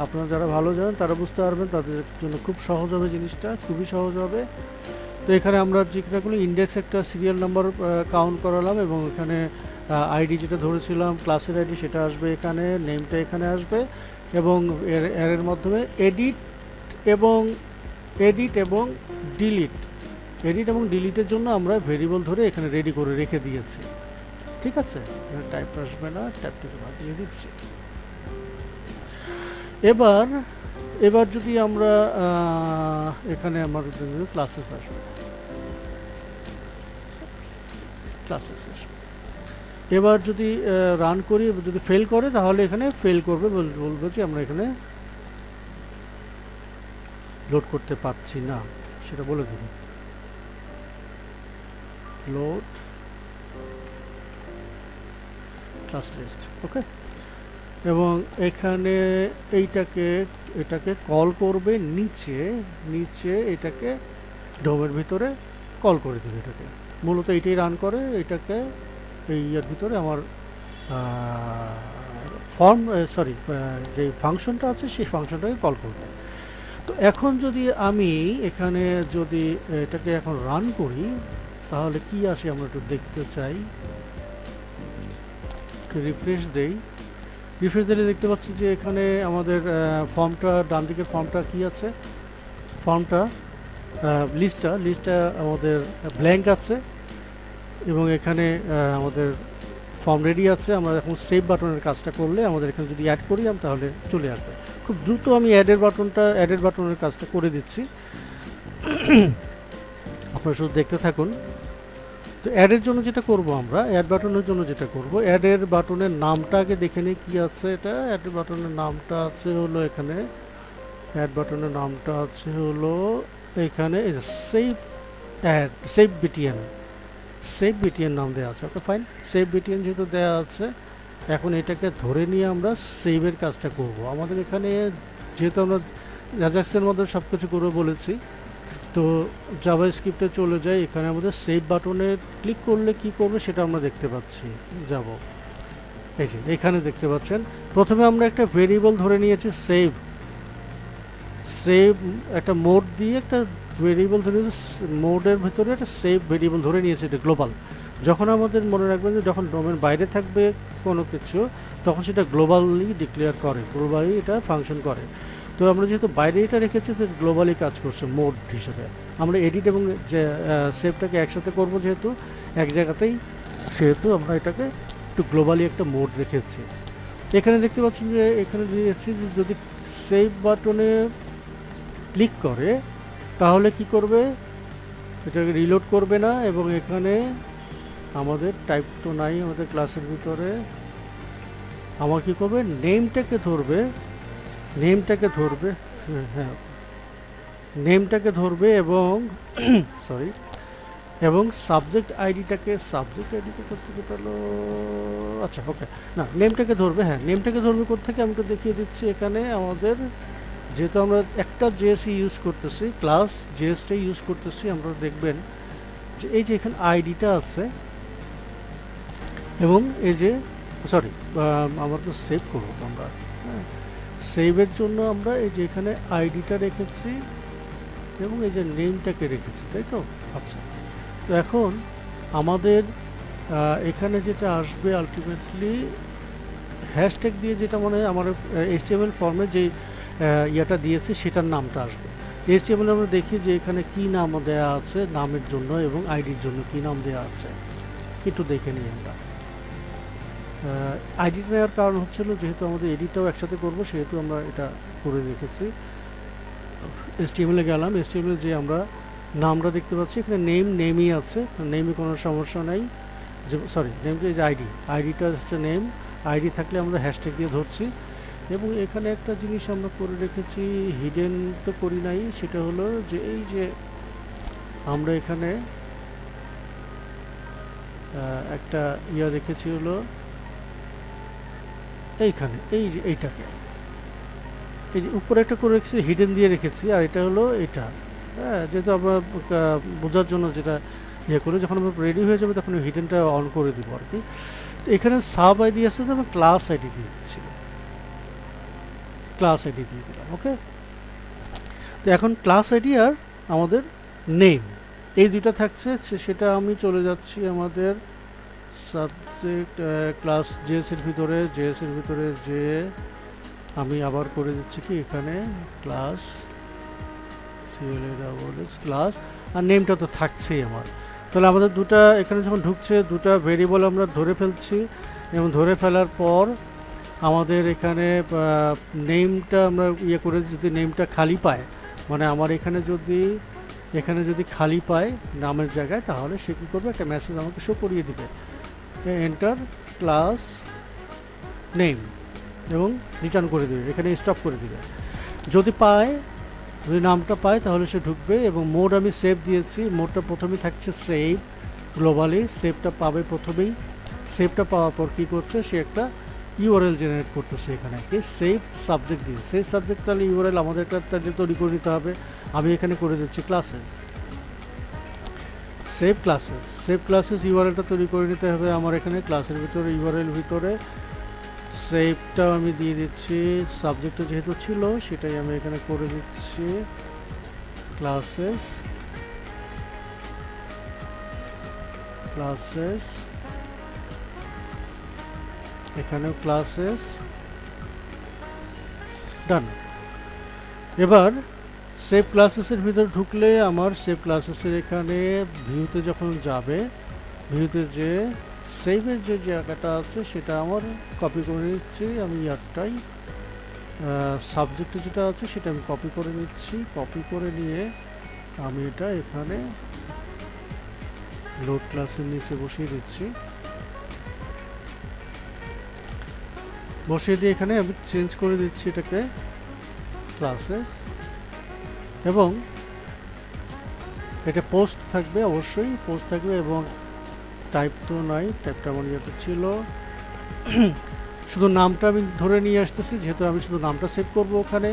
আপনারা যারা ভালো জানেন তারা বুঝতে পারবেন, তাদের জন্য খুব সহজ হবে জিনিসটা, খুবই সহজ হবে। তো এখানে আমরা যেটা করলাম, ইন্ডেক্স একটা সিরিয়াল নাম্বার কাউন্ট করালাম, এবং এখানে আইডি যেটা ধরেছিলাম ক্লাসের আইডি সেটা আসবে এখানে, নেমটা এখানে আসবে, এবং এর মাধ্যমে এডিট এবং ডিলিটের জন্য আমরা ভেরিয়েবল ধরে এখানে রেডি করে রেখে দিয়েছি। ঠিক আছে, টাইপ আসবে না, টাইপটাকে বাদ দিয়ে দিচ্ছি। এবার যদি আমরা এখানে আমাদের ক্লাসেস আসবে, এবার যদি রান করি, যদি ফেল করে তাহলে এখানে ফেল করবে, বলবো যে আমরা এখানে লোড করতে পারছি না, সেটা বলে দেব। লোড ক্লাস লিস্ট, ওকে। এবং এখানে এটাকে কল করবে নিচে এটাকে ডোমের ভিতরে কল করে দেবে। এটাকে মূলত এইটাই রান করে, এটাকে এই ইয়ার ভিতরে আমার যে ফাংশনটা আছে সেই ফাংশনটাকে কল করবে। তো এখন যদি আমি এখানে যদি এটাকে এখন রান করি তাহলে কি আসে আমরা একটু দেখতে চাই। রিফ্রেশ দিলে দেখতে পাচ্ছি যে এখানে আমাদের ফর্মটা, ডান দিকের ফর্মটা কি আছে, ফর্মটা লিস্টটা আমাদের ব্ল্যাঙ্ক আছে, এবং এখানে আমাদের ফর্ম রেডি আছে। আমরা এখন সেভ বাটনের কাজটা করলে আমাদের এখানে যদি অ্যাড করি তাহলে চলে আসবে। খুব দ্রুত আমি অ্যাডের বাটনের কাজটা করে দিচ্ছি। আপনারা শুধু দেখতে থাকুন। তো অ্যাডের জন্য যেটা করব, আমরা অ্যাড বাটনের জন্য যেটা করব, অ্যাডের বাটনের নামটা আগে দেখে নিই কী আছে। এটা অ্যাড বাটনের নামটা আছে হলো এখানে, অ্যাড বাটনের নামটা আছে হলো এইখানে, এই যে save add, save BTN, save BTN নাম দেওয়া আছে। ওকে ফাইন, সেভ বিটিএন যেহেতু দেওয়া আছে, এখন এটাকে ধরে নিয়ে আমরা সেভের কাজটা করব। আমাদের এখানে যেহেতু আমরা অ্যাজাক্সের মধ্যে সব কিছু করবো বলেছি, তো জাভাস্ক্রিপ্টে চলে যাই। এখানে আমাদের সেভ বাটনে ক্লিক করলে কি করবে সেটা আমরা দেখতে পাচ্ছি। যাব এই যে এখানে দেখতে পাচ্ছেন, প্রথমে আমরা একটা ভেরিয়েবল ধরে নিয়েছি সেভ, সেভ একটা মোড দিয়ে একটা ভেরিয়েবল ধরে নিয়েছি, মোডের ভিতরে একটা সেভ ভেরিয়েবল ধরে নিয়েছি, এটা গ্লোবাল। যখন আমাদের মনে রাখবেন যে যখন ডোমেন বাইরে থাকবে কোনো কিছু, তখন সেটা গ্লোবালি ডিক্লেয়ার করে, গ্লোবালি এটা ফাংশন করে। তো আমরা যেহেতু বাইরে এটা রেখেছি, তো গ্লোবালি কাজ করছে মোড হিসেবে। আমরা এডিট এবং যে সেভটাকে একসাথে করব যেহেতু এক জায়গাতেই, সেহেতু আমরা এটাকে একটু গ্লোবালি একটা মোড রেখেছি। এখানে দেখতে পাচ্ছেন যে এখানে দিয়েছি যে যদি সেভ বাটনে ক্লিক করে তাহলে কি করবে, এটাকে রিলোড করবে না। এবং এখানে আমাদের টাইপ তো নাই আমাদের ক্লাসের ভিতরে, আমার কি করবে, নেমটাকে ধরবে, নেমটাকে ধরবে, হ্যাঁ নেমটাকে ধরবে এবং সরি, এবং সাবজেক্ট আইডিটাকে, সাবজেক্ট আইডিটা কোথেকে পেলো, আচ্ছা ওকে, না নেমটাকে ধরবে, হ্যাঁ নেমটাকে ধরবে কোথেকে আমি তো দেখিয়ে দিচ্ছি। এখানে আমাদের যেহেতু আমরা একটা জেএসই ইউজ করতেছি, ক্লাস জেএসটাই ইউজ করতেছি, আমরা দেখবেন যে এই যে এখানে আইডিটা আছে, এবং এই যে সরি আমরা তো সেভ করবো আমরা, হ্যাঁ সেভের জন্য আমরা এই যে এখানে আইডিটা রেখেছি এবং এই যে নেমটাকে রেখেছি, তাই তো। আচ্ছা, তো এখন আমাদের এখানে যেটা আসবে আলটিমেটলি হ্যাশট্যাগ দিয়ে, যেটা মানে আমার এইচটিএমএল ফর্মে যে ইয়েটা দিয়েছি সেটার নামটা আসবে। এইচটিএমএল আমরা দেখি যে এখানে কি নাম দেওয়া আছে নামের জন্য এবং আইডির জন্য কি নাম দেওয়া আছে, একটু দেখে নিই আমরা। আইডি নেওয়ার কারণ হচ্ছিল যেহেতু আমাদের এডিটটাও একসাথে করবো, সেহেতু আমরা এটা করে রেখেছি। এইচটিএমএলে গেলাম, এইচটিএমএল যে আমরা নামটা দেখতে পাচ্ছি এখানে নেমই আছে, নেমে কোনো সমস্যা নাই। যে সরি নেমটা যে আইডিটা হচ্ছে নেম, আইডি থাকলে আমরা হ্যাশট্যাগ দিয়ে ধরছি। এবং এখানে একটা জিনিস আমরা করে রেখেছি, হিডেন তো করি নাই, সেটা হলো যে এই যে আমরা এখানে একটা ইয়া রেখেছি হলো এইখানে, এই যে এইটাকে, এই যে উপরে একটা করে রেখেছি হিডেন দিয়ে রেখেছি, আর এটা হলো এটা, হ্যাঁ যেহেতু আমরা বোঝার জন্য যেটা ইয়ে করে, যখন আমরা রেডি হয়ে যাবে তখন হিডেনটা অন করে দিব আর কি। তো এখানে সাব আইডি আছে, তো আমরা ক্লাস আইডি দিয়ে দিচ্ছি, ক্লাস আইডি দিয়ে দিলাম। ওকে, তো এখন ক্লাস আইডি আর আমাদের নেম এই দুইটা থাকছে, সেটা আমি চলে যাচ্ছি আমাদের সাবজেক্ট ক্লাস জেএসের ভিতরে, জেএসের ভিতরে যে আমি আবার করে দিচ্ছি কি এখানে ক্লাস CLASS ক্লাস, আর নেমটা তো থাকছেই আমার। তাহলে আমাদের দুটা এখানে যখন ঢুকছে, দুটা ভেরিয়েবল আমরা ধরে ফেলছি, এবং ধরে ফেলার পর আমাদের এখানে নেমটা আমরা ইয়ে করে, যদি নেমটা খালি পায়, মানে আমার এখানে যদি খালি পায় নামের জায়গায়, তাহলে সে কী করবে, একটা মেসেজ আমাকে শো করিয়ে দিবে, এন্টার ক্লাস নেম, এবং রিটার্ন করে দেবে, এখানে স্টপ করে দিবে। যদি নামটা পায় তাহলে সে ঢুকবে। এবং মোড আমি সেভ দিয়েছি, মোডটা প্রথমেই থাকছে সেভ গ্লোবালি, সেভটা পাবে প্রথমেই। সেভটা পাওয়ার পর কী করছে, সে একটা ইউআরএল জেনারেট করতেছে এখানে, কি সেভ সাবজেক্ট দিয়ে। সেভ সাবজেক্ট তাহলে ইউআরএল আমাদের একটা তৈরি করে নিতে হবে, আমি এখানে করে দিচ্ছি ক্লাসেস, সেভ ক্লাসেস ইউআরএলটা তৈরি করে নিতে হবে আমার এখানে ক্লাসের ভিতরে, ইউআরএল ভিতরে সেভটাও আমি দিয়ে দিচ্ছি, সাবজেক্টটা যেহেতু ছিল সেটাই আমি এখানে করে দিচ্ছি ক্লাসেস, এখানেও ক্লাসেস, ডান। এবার সেভ ক্লাসেসের ভিতরে ঢুকলে আমার সেভ ক্লাসেসের এখানে ভিউতে যখন যাবে, ভিউতে যে সেভের যে জায়গাটা আছে সেটা আমার কপি করে নিচ্ছি আমি, ইয়ারটাই সাবজেক্টে যেটা আছে সেটা আমি কপি করে নিচ্ছি, কপি করে নিয়ে আমি এটা এখানে লোড ক্লাসের নিচে বসিয়ে দিচ্ছি, বসিয়ে দিয়ে এখানে আমি চেঞ্জ করে দিচ্ছি এটাকে ক্লাসেস, এবং এটা পোস্ট থাকবে, অবশ্যই পোস্ট থাকবে, এবং টাইপ তো নাই, টাইপটা আমার ইয়েতে ছিল। শুধু নামটা আমি ধরে নিয়ে আসতেছি, যেহেতু আমি শুধু নামটা সেভ করব ওখানে,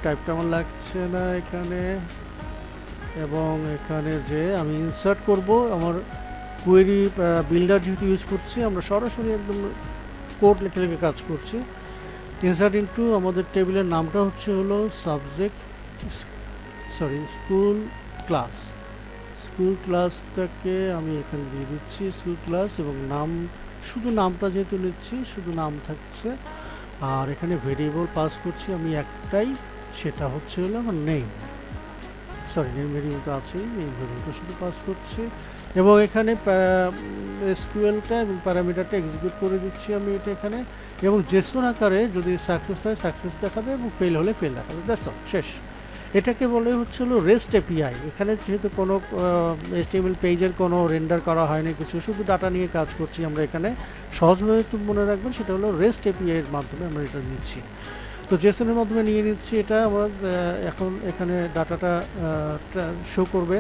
টাইপটা আমার লাগছে না এখানে। এবং এখানে যে আমি ইনসার্ট করব, আমার কোয়েরি বিল্ডার যেহেতু ইউজ করছি, আমরা সরাসরি একদম কোড লিখে লিখে কাজ করছি। ইনসার্ট ইনটু আমাদের টেবিলের নামটা হলো subject, sorry school class, school ক্লাসটাকে আমি এখানে দিয়ে দিচ্ছি স্কুল ক্লাস, এবং নাম, শুধু নামটা যেহেতু নিচ্ছি শুধু নাম থাকছে। আর এখানে ভেরিয়েবল পাস করছি আমি একটাই, সেটা হলো আমার নেম, সরি নেম ভেরিয়েবল তো আছেই, নেম ভেরিয়েবলটা শুধু পাস করছি। এবং এখানে এসকিউএলটা এবং প্যারামিটারটা এক্সিকিউট করে দিচ্ছি আমি এটা এখানে, এবং জেসন আকারে যদি সাকসেস হয় সাকসেস দেখাবে, এবং ফেল হলে ফেল দেখাবে, দ্যাটস অল, শেষ। এটাকে বলে হলো রেস্ট এপিআই। এখানে যেহেতু কোনো HTML পেজের কোনো রেন্ডার করা হয়নি কিছু, শুধু ডাটা নিয়ে কাজ করছি আমরা এখানে, সহজভাবে একটু মনে রাখবেন সেটা হলো রেস্ট এপিআই এর মাধ্যমে আমরা এটা নিচ্ছি। তো জেসনের মাধ্যমে নিয়ে নিচ্ছি এটা, আমরা এখন এখানে ডাটাটা শো করবে,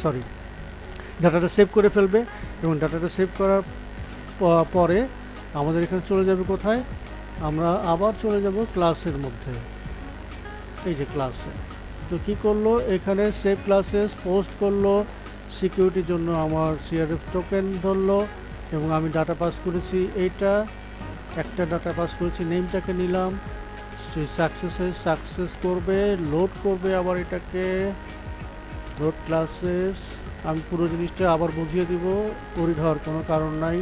সরি ডাটাটা সেভ করে ফেলবে, এবং ডাটাটা সেভ করার পরে আমাদের এখানে চলে যাবে কোথায়, আমরা আবার চলে যাব ক্লাসের মধ্যে, এই যে ক্লাসে। তো কি করলো এখানে, সেভ ক্লাসেস পোস্ট করলো, সিকিউরিটির জন্য আমার CRF টোকেন ধরলো, এবং আমি ডাটা পাস করেছি এইটা, একটা ডাটা পাস করেছি, নেমটাকে নিলাম, সাকসেস করবে, লোড করবে আবার এটাকে, লোড ক্লাসেস, আমি পুরো জিনিসটা আবার বুঝিয়ে দিব, ওরিড হওয়ার কোনো কারণ নাই,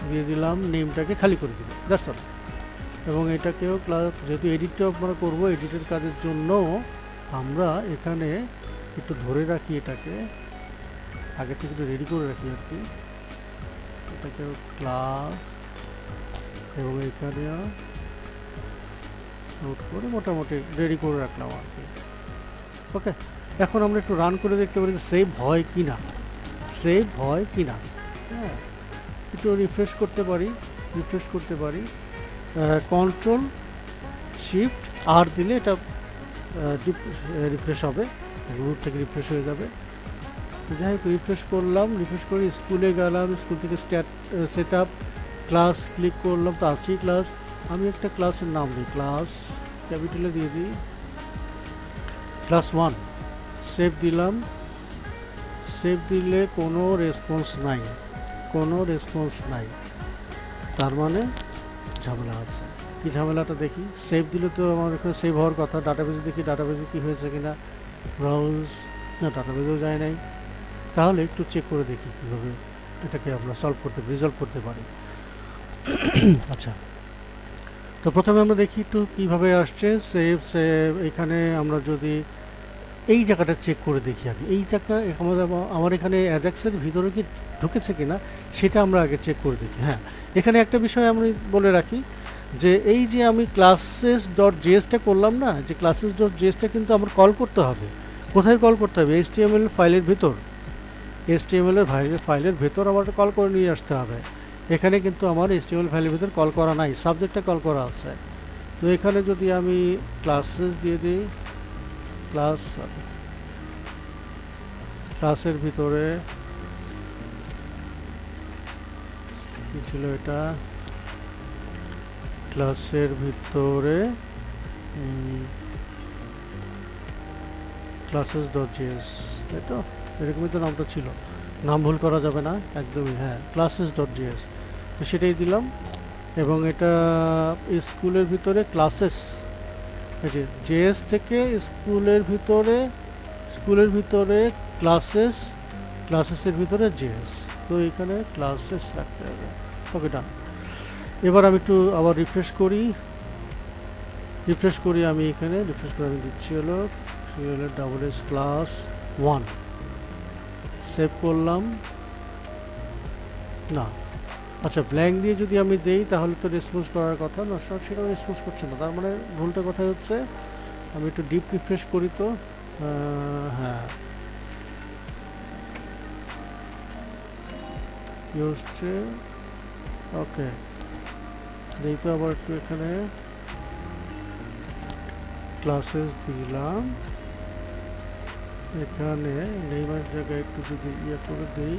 দিয়ে দিলাম, নেমটাকে খালি করে দিব, দ্যাটস অল। এবং এটাকেও ক্লাস, যেহেতু এডিটটা আমরা করবো, এডিটের কাজের জন্য আমরা এখানে একটু ধরে রাখি, এটাকে আগে থেকে একটু রেডি করে রাখি আর কি, এটাকে ক্লাস, এবং এখানে নোট করে মোটামুটি রেডি করে রাখলাম আর কি। ওকে, এখন আমরা একটু রান করে দেখতে পারি যে সেভ হয় কি না, সেভ হয় কি না। হ্যাঁ, একটু রিফ্রেশ করতে পারি, কন্ট্রোল শিফট আর দিলে এটা রিফ্রেশ হবে, রুট থেকে রিফ্রেশ হয়ে যাবে। তো যাই হোক, রিফ্রেশ করলাম, রিফ্রেশ করে স্কুলে গেলাম, স্কুল থেকে সেট আপ ক্লাস ক্লিক করলাম, তো আসছি ক্লাস, আমি একটা ক্লাসের নাম দিই, ক্লাস ক্যাপিটালে দিয়ে দিই, ক্লাস 1, সেভ দিলাম, সেভ দিলে কোনো রেসপন্স নাই, তার মানে ঝামেলা আছে। কি ঝামেলাটা দেখি, সেভ দিলে তো আমার এখানে সেভ হওয়ার কথা, ডাটাবেজে দেখি ডাটাবেজে কি হয়েছে কিনা, ব্রাউজ, না ডাটাবেজেও যায় নাই, তাহলে একটু চেক করে দেখি কীভাবে এটাকে আমরা রিজলভ করতে পারি। আচ্ছা, তো প্রথমে আমরা দেখি একটু কীভাবে আসছে সেভ, এখানে আমরা যদি এই জায়গাটা চেক করে দেখি আগে, এই জায়গা আমার এখানে অ্যাজাক্সের ভিতরে কি ঢুকেছে কিনা সেটা আমরা আগে চেক করে দেখি। হ্যাঁ, এখানে একটা বিষয় আমি বলে রাখি, যে এই যে আমি classes.js-টা করলাম না, যে classes.js-টা কিন্তু আমার কল করতে হবে, কোথায় কল করতে হবে, HTML ফাইলের ভিতর, HTML ফাইলের ভেতর আমার কল করে নিয়ে আসতে হবে। এখানে কিন্তু আমার HTML ফাইলের ভিতর কল করা নাই, সাবজেক্টটা কল করা আছে। তো এখানে যদি আমি ক্লাসেস দিয়ে দিই, ক্লাসের ভিতরে কি ছিল এটা, ক্লাসের ভিতরে classes.js, তাই তো, এরকমই তো নামটা ছিল, নাম ভুল করা যাবে না একদমই, হ্যাঁ classes.js, তো সেটাই দিলাম। এবং এটা স্কুলের ভিতরে ক্লাসেস, এই যে জেএস থেকে স্কুলের ভিতরে ক্লাসেসের ভিতরে জেএস, তো এখানে ক্লাসেস রাখতে হবে। ওকে, ডান। এবার আমি একটু আবার রিফ্রেশ করি, আমি এখানে রিফ্রেশ করে আমি দিচ্ছি হলো SQL ক্লাস 1, সেভ করলাম না, আচ্ছা ব্ল্যাঙ্ক দিয়ে যদি আমি দেই তাহলে তো রেসপন্স করার কথা না, সেটাও রেসপন্স করছে না, তার মানে ভুলটা কোথায় হচ্ছে, আমি একটু ডিপ রিফ্রেশ করি তো, হ্যাঁ কি হচ্ছে, ওকে দেই তো আবার একটু এখানে ক্লাসেস দিলাম, এখানে নেইমার জায়গায় একটু যদি ইয়ে করে দেই,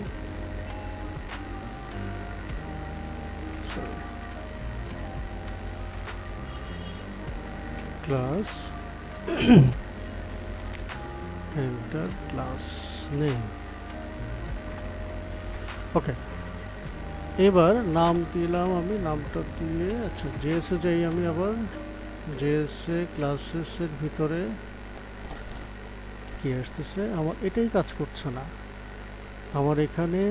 ক্লাস এন্টার ক্লাস নেম, ওকে এবার নাম দিলাম আমি, নামটা দিয়ে আচ্ছা জেএসএ যাই আমি আবার, জেএসএ ক্লাসেসের ভিতরে কি আসতেছে, আমার এটাই কাজ করছে না, আমার এখানে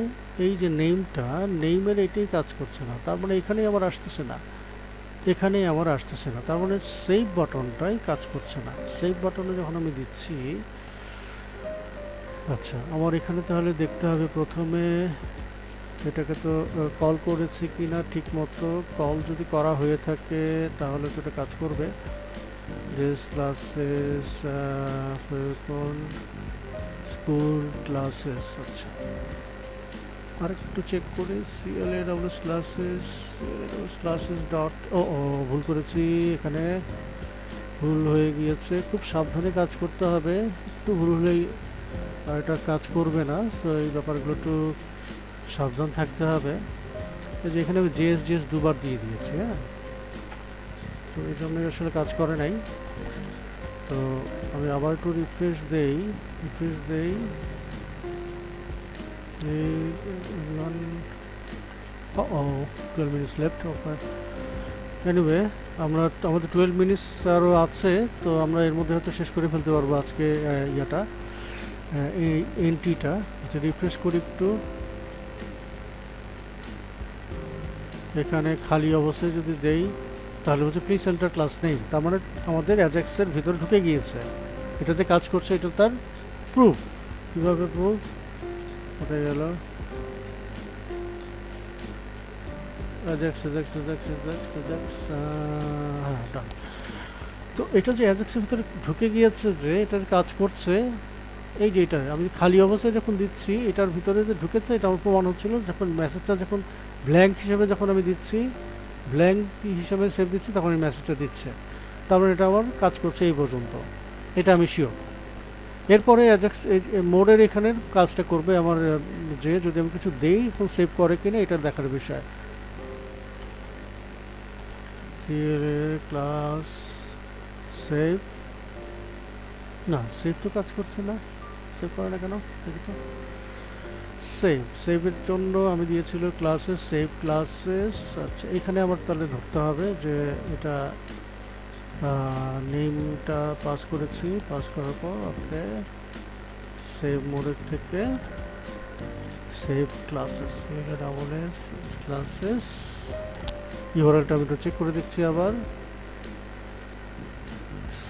এই যে নেমটা, নেইমের এটাই কাজ করছে না, তার মানে এখানেই আমার আসতেছে না, এখানেই আমার আসতেছে না, তার মানে সেভ বাটনটাই কাজ করছে না। সেভ বাটনে যখন আমি দিচ্ছি, আচ্ছা আমার এখানে তাহলে দেখতে হবে প্রথমে এটাকে তো কল করেছি কি না ঠিক মতো, কল যদি করা হয়ে থাকে তাহলে তো এটা কাজ করবে। দিস ক্লাসেস স্কুল ক্লাসেস, আচ্ছা আর একটু চেক করি, CLAWS ক্লাসেস, ক্লাসেস ডট, ও ভুল করেছি, এখানে ভুল হয়ে গিয়েছে, খুব সাবধানে কাজ করতে হবে, একটু ভুল হলেই এটা কাজ করবে না, সো এই ব্যাপারগুলো একটু সাবধান থাকতে হবে। এই যে এখানে আমি জেএস দুবার দিয়ে দিয়েছি, হ্যাঁ তো এই জন্য আসলে কাজ করে নাই, তো আমি আবার একটু রিফ্রেশ দেই, এই 12 মিনিটস লেফট, ওকে এনিওয়ে আমাদের 12 মিনিটস আরও আছে, তো আমরা এর মধ্যে হয়তো শেষ করে ফেলতে পারবো আজকে ইয়াটা, এই এন্ট্রিটা। আচ্ছা রিফ্রেশ করি একটু, এখানে খালি অবস্থায় যদি দেই তাহলে হচ্ছে প্লিজ এন্টার ক্লাস নেম, তার মানে আমাদের অ্যাজাক্সের ভিতরে ঢুকে গিয়েছে, এটা যে কাজ করছে এটা তার প্রুফ। কীভাবে প্রুফ কোথায় গেল, অ্যাজাক্স হ্যাঁ ডান। তো এটা যে অ্যাজাক্সের ভিতরে ঢুকে গিয়েছে, যে এটা কাজ করছে, এই যে এটা আমি খালি অবস্থায় যখন দিচ্ছি এটার ভিতরে যে ঢুকেছে, এটা আমার প্রমাণ হচ্ছিল যখন মেসেজটা যখন ব্ল্যাঙ্ক হিসেবে যখন আমি দিচ্ছি, ব্ল্যাঙ্ক হিসেবে সেভ দিচ্ছি, তখন এই মেসেজটা দিচ্ছে, তারপরে এটা আমার কাজ করছে এই পর্যন্ত, এটা আমি শিওর। এরপরে অ্যাজাক্স মোডের এখানের কাজটা করবে আমার, যে যদি আমি কিছু দেই এখন সেভ করে কিনা এটা দেখার বিষয়। ক্লাস সেভ, না সেভ তো কাজ করছে না, সেভ করে না কেন দেখি তো, সেভের জন্য আমি দিয়েছিল ক্লাসেস, সেভ ক্লাসেস, আচ্ছা এখানে আমার তাহলে ধরতে হবে যে এটা নেমটা পাস করেছি, পাস করার পর ওকে সেভ মোডের থেকে সেভ ক্লাসেস, ক্লাসেস ইউআরএলটা আমি চেক করে দিচ্ছি আবার,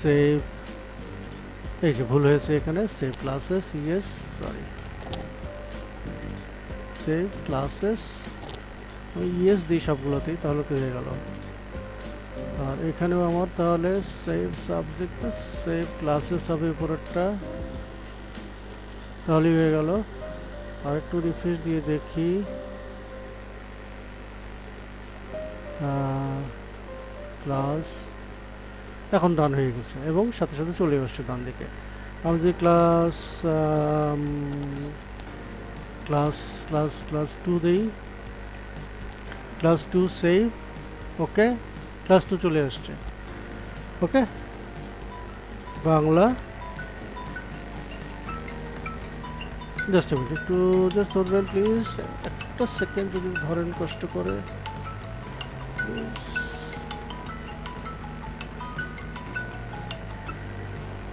সেভ, এই যে ভুল হয়েছে এখানে, save classes, yes sorry save classes, yes দিই সবগুলোতেই, তাহলে তো হয়ে গেল। আর এখানেও আমার তাহলে সেভ সাবজেক্ট সেভ ক্লাসেস হবে উপরেরটা, তাহলেই হয়ে গেল। আর একটু রিফ্রেশ দিয়ে দেখি, ক্লাস এখন ডান হয়ে গেছে এবং সাথে সাথে চলে আসছে ডান দিকে। আমি যদি ক্লাস ক্লাস ক্লাস ক্লাস 2 দেই, ক্লাস 2 সেভ, ওকে ক্লাস 2 চলে আসছে, ওকে বাংলা। জাস্ট মিনিট, একটু জাস্ট ধরবেন প্লিজ, একটা সেকেন্ড যদি ধরেন কষ্ট করে প্লিজ।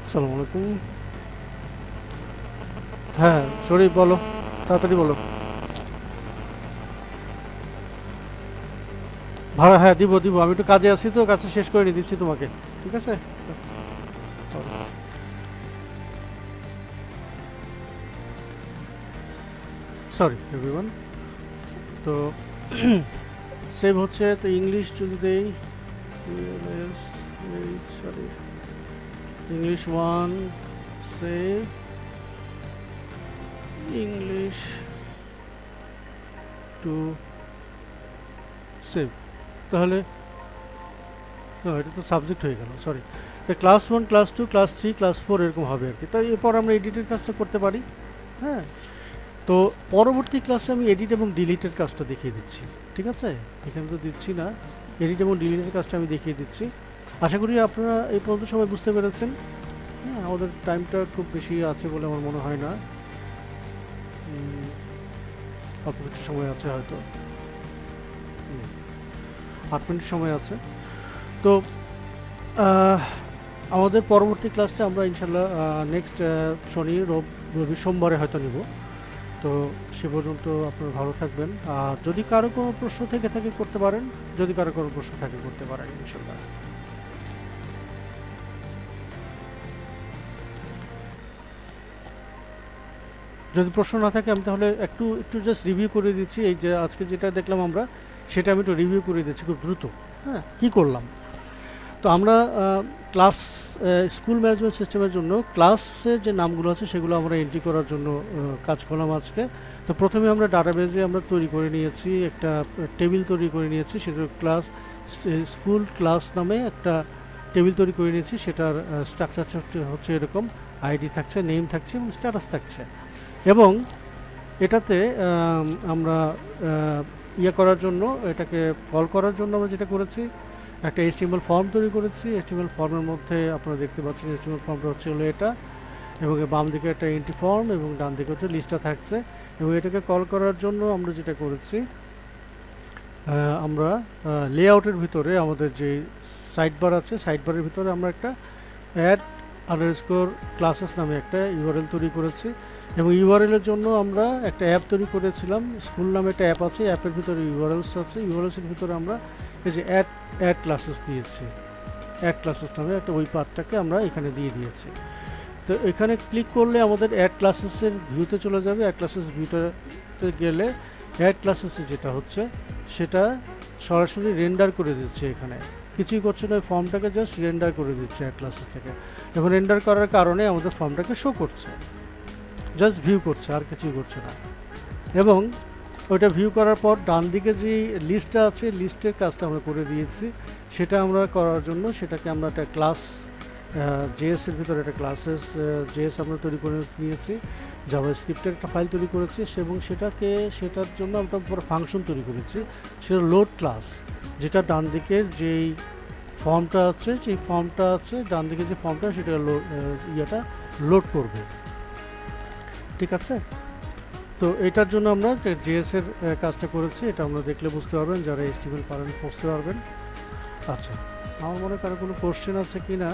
আসসালামু আলাইকুম, হ্যাঁ শরীফ বলো, তাড়াতাড়ি বলো। ভাড়া হ্যাঁ দিব, আমি একটু কাজে আছি তো, কাজটা শেষ করে নিয়ে দিচ্ছি তোমাকে, ঠিক আছে। সরি এভরিওয়ান, তো সেভ হচ্ছে, তো ইংলিশ যদি দেই, sorry English 1 save, English to save, তাহলে এটা তো সাবজেক্ট হয়ে গেল, সরি। তো ক্লাস 1, ক্লাস 2, ক্লাস 3, ক্লাস 4 এরকম হবে আর কি। তাই এরপর আমরা এডিটের কাজটা করতে পারি। হ্যাঁ, তো পরবর্তী ক্লাসে আমি এডিট এবং ডিলিটের কাজটা দেখিয়ে দিচ্ছি, ঠিক আছে? এখানে তো দিচ্ছি না, এডিট এবং ডিলিটের কাজটা আমি দেখিয়ে দিচ্ছি। আশা করি আপনারা এই পর্যন্ত সবাই বুঝতে পেরেছেন। হ্যাঁ, আমাদের টাইমটা খুব বেশি আছে বলে আমার মনে হয় না, অল্প কিছু সময় আছে, হয়তো 8 মিনিট সময় আছে। তো আমাদের পরবর্তী ক্লাসটা আমরা ইনশাল্লাহ নেক্সট শনি, রবি, সোমবারে হয়তো নিব। তো সে পর্যন্ত আপনারা ভালো থাকবেন। আর যদি কারো কোনো প্রশ্ন থেকে থাকে করতে পারেন, যদি কারো কোনো প্রশ্ন থাকে করতে পারেন ইনশাল্লাহ। যদি প্রশ্ন না থাকে আমি তাহলে একটু জাস্ট রিভিউ করে দিচ্ছি। এই যে আজকে যেটা দেখলাম আমরা, সেটা আমি একটু রিভিউ করে দিচ্ছি খুব দ্রুত। হ্যাঁ, কী করলাম? তো আমরা ক্লাস স্কুল ম্যানেজমেন্ট সিস্টেমের জন্য ক্লাসের যে নামগুলো আছে সেগুলো আমরা এন্ট্রি করার জন্য কাজ করলাম আজকে। তো প্রথমে আমরা ডাটাবেজে আমরা তৈরি করে নিয়েছি, একটা টেবিল তৈরি করে নিয়েছি, সেটা ক্লাস স্কুল ক্লাস নামে একটা টেবিল তৈরি করে নিয়েছি। সেটার স্ট্রাকচার হচ্ছে এরকম, আইডি থাকছে, নেম থাকছে এবং স্ট্যাটাস থাকছে। এবং এটাতে আমরা ইয়ে করার জন্য, এটাকে কল করার জন্য আমরা যেটা করেছি, একটা HTML ফর্ম তৈরি করেছি। HTML ফর্মের মধ্যে আপনারা দেখতে পাচ্ছেন HTML ফর্মটা হচ্ছে হলো এটা, এবং বাম দিকে একটা এন্ট্রি ফর্ম এবং ডান দিকে হচ্ছে লিস্টটা থাকছে। এবং এটাকে কল করার জন্য আমরা যেটা করেছি, আমরা লেআউটের ভিতরে আমাদের যে সাইড বার আছে, সাইড বারের ভিতরে আমরা একটা অ্যাড আন্ডারস্কোর ক্লাসেস নামে একটা ইউআরএল তৈরি করেছি। এবং ইউআরএলের জন্য আমরা একটা অ্যাপ তৈরি করেছিলাম, স্কুল নামে একটা অ্যাপ আছে, অ্যাপের ভিতরে ইউআরএলস আছে, ইউআরএলসের ভিতরে আমরা এই যে অ্যাড ক্লাসেস দিয়েছি, অ্যাড ক্লাসেস নামে একটা ওই পার্টটাকে আমরা এখানে দিয়ে দিয়েছি। তো এখানে ক্লিক করলে আমাদের অ্যাড ক্লাসেসের ভিউতে চলে যাবে। অ্যাড ক্লাসেস ভিউতে গেলে অ্যাড ক্লাসেসে যেটা হচ্ছে সেটা সরাসরি রেন্ডার করে দিচ্ছে, এখানে কিছুই করছে না, ফর্মটাকে জাস্ট রেন্ডার করে দিচ্ছে অ্যাড ক্লাসেস থেকে। এবং রেন্ডার করার কারণে আমাদের ফর্মটাকে শো করছে, জাস্ট ভিউ করছে, আর কিছুই করছে না। এবং ওইটা ভিউ করার পর ডান দিকে যে লিস্টটা আছে, লিস্টের কাজটা আমরা করে দিয়েছি। সেটা আমরা করার জন্য সেটাকে আমরা একটা ক্লাস জেএসের ভিতরে একটা ক্লাসেস জেএস আমরা তৈরি করে নিয়েছি, জাভাস্ক্রিপ্টের একটা ফাইল তৈরি করেছি, এবং সেটার জন্য আমরা পুরো ফাংশন তৈরি করেছি। সেটা লোড ক্লাস, যেটা ডান দিকের যেই ফর্মটা আছে, সেই ফর্মটা আছে ডান দিকে যে ফর্মটা, সেটা লোড করবে, ঠিক আছে? তো এটার জন্য আমরা জেএসের কাজটা করেছি, এটা আমরা দেখলে বুঝতে পারবেন, যারা HTML পারেন বুঝতে পারবেন। আচ্ছা, আমার মনে কারো কোনো কোশ্চেন আছে কি না?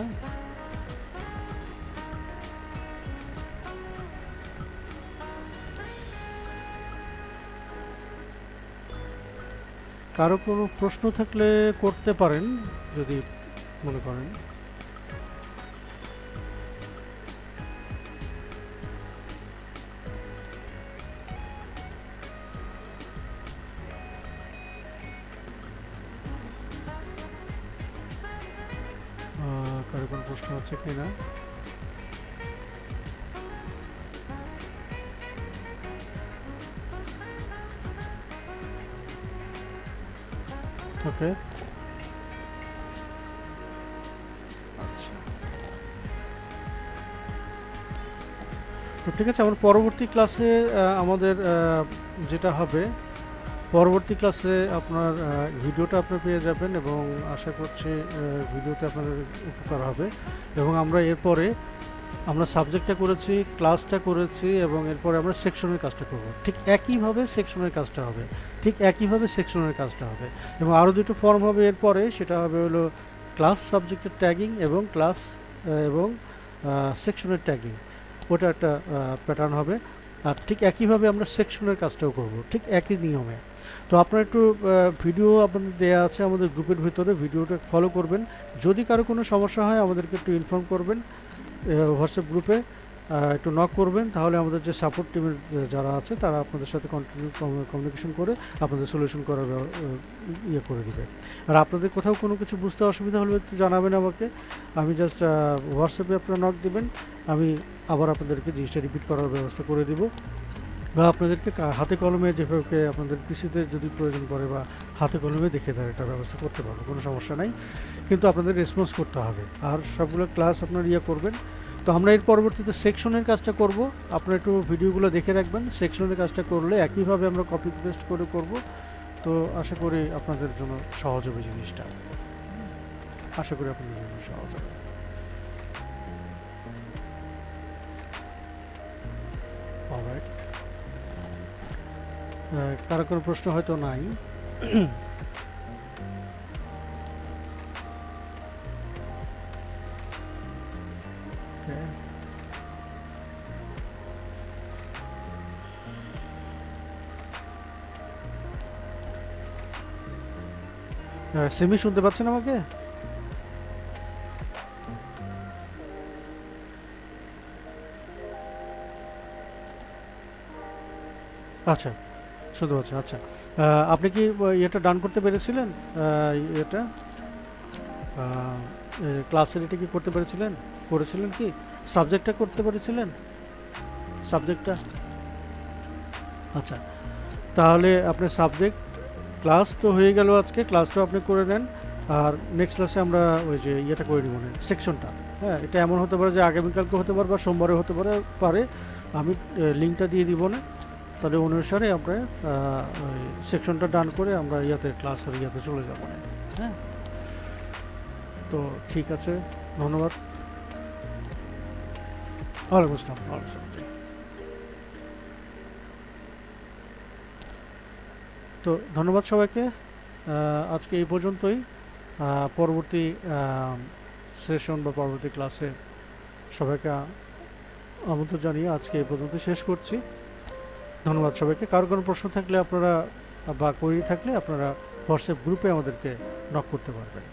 কারো কোনো প্রশ্ন থাকলে করতে পারেন যদি মনে করেন। কারো কোনো প্রশ্ন আছে কি না? ওকে, আচ্ছা, তো ঠিক আছে। আমার পরবর্তী ক্লাসে আমাদের যেটা হবে, পরবর্তী ক্লাসে আপনার ভিডিওটা আপনারা পেয়ে যাবেন, এবং আশা করছি ভিডিওতে আপনাদের উপকার হবে। এবং আমরা এরপরে আমরা সাবজেক্টটা করেছি, ক্লাসটা করেছি, এবং এরপরে আমরা সেকশনের কাজটা করব। ঠিক একইভাবে সেকশনের কাজটা হবে, এবং আরও দুটো ফর্ম হবে এরপরে, সেটা হবে হলো ক্লাস সাবজেক্টের ট্যাগিং এবং ক্লাস এবং সেকশনের ট্যাগিং, ওটা একটা প্যাটার্ন হবে। আর ঠিক একইভাবে আমরা সেকশনের কাজটাও করব, ঠিক একই নিয়মে। তো আপনারা একটু ভিডিও আপনাদের দেওয়া আছে আমাদের গ্রুপের ভিতরে, ভিডিওটা ফলো করবেন। যদি কারো কোনো সমস্যা হয় আমাদেরকে একটু ইনফর্ম করবেন, হোয়াটসঅ্যাপ গ্রুপে একটু নক করবেন, তাহলে আমাদের যে সাপোর্ট টিমের যারা আছে তারা আপনাদের সাথে কমিউনিকেশন করে আপনাদের সলিউশন করার ইয়ে করে দেবে। আর আপনাদের কোথাও কোনো কিছু বুঝতে অসুবিধা হলে একটু জানাবেন আমাকে, আমি জাস্ট হোয়াটসঅ্যাপে আপনারা নক দেবেন, আমি আবার আপনাদেরকে জিনিসটা রিপিট করার ব্যবস্থা করে দিব। বা আপনাদেরকে হাতে কলমে যেভাবে আপনাদের পিসিতে যদি প্রয়োজন পড়ে বা হাতে কলমে দেখে দেওয়ার একটা ব্যবস্থা করতে পারবো, কোনো সমস্যা নাই। কিন্তু আপনাদের রেসপন্স করতে হবে আর সবগুলো ক্লাস আপনার করবেন। তো আমরা এর পরবর্তীতে সেকশনের কাজটা করব। আপনারা একটু ভিডিওগুলো দেখে রাখবেন। সেকশনের কাজটা করলে একইভাবে আমরা কপি পেস্ট করে করব। তো আশা করি আপনাদের জন্য সহজ হবে জিনিসটা, আশা করি আপনাদের জন্য সহজ হবে। অলরাইট, কারো কোনো প্রশ্ন হয়তো নাই? সেমি শুনতে পাচ্ছেন আমাকে? আচ্ছা, শুনতে পাচ্ছেন। আচ্ছা, আপনি কি এটা ডান করতে পেরেছিলেন? এটা ক্লাসের এটা কি করতে পেরেছিলেন? করেছিলেন কি? সাবজেক্টটা করতে পেরেছিলেন? সাবজেক্টটা? আচ্ছা, তাহলে আপনার সাবজেক্ট ক্লাস তো হয়ে গেল, আজকে ক্লাসটাও আপনি করে নেন। আর নেক্সট ক্লাসে আমরা ওই যে ইয়েটা করে নিব, সেকশনটা। হ্যাঁ, এটা এমন হতে পারে যে আগামীকালকে হতে পারে বা সোমবারে হতে পারে। আমি লিঙ্কটা দিয়ে দিব না, তাহলে অনুসারে আমরা সেকশনটা ডান করে আমরা ক্লাস আর চলে যাব না। হ্যাঁ, তো ঠিক আছে, ধন্যবাদ। ওয়ালাইকুম আসসালাম। ওয়ালাইকুম আসসালাম। তো ধন্যবাদ সবাইকে, আজকে এই পর্যন্তই। পরবর্তী সেশন বা পরবর্তী ক্লাসে সবাইকে আমন্ত্রণ জানিয়ে আজকে এই পর্যন্ত শেষ করছি। ধন্যবাদ সবাইকে। কারো কোনো প্রশ্ন থাকলে আপনারা বা কোয়েরি থাকলে আপনারা হোয়াটসঅ্যাপ গ্রুপে আমাদেরকে নক করতে পারবেন।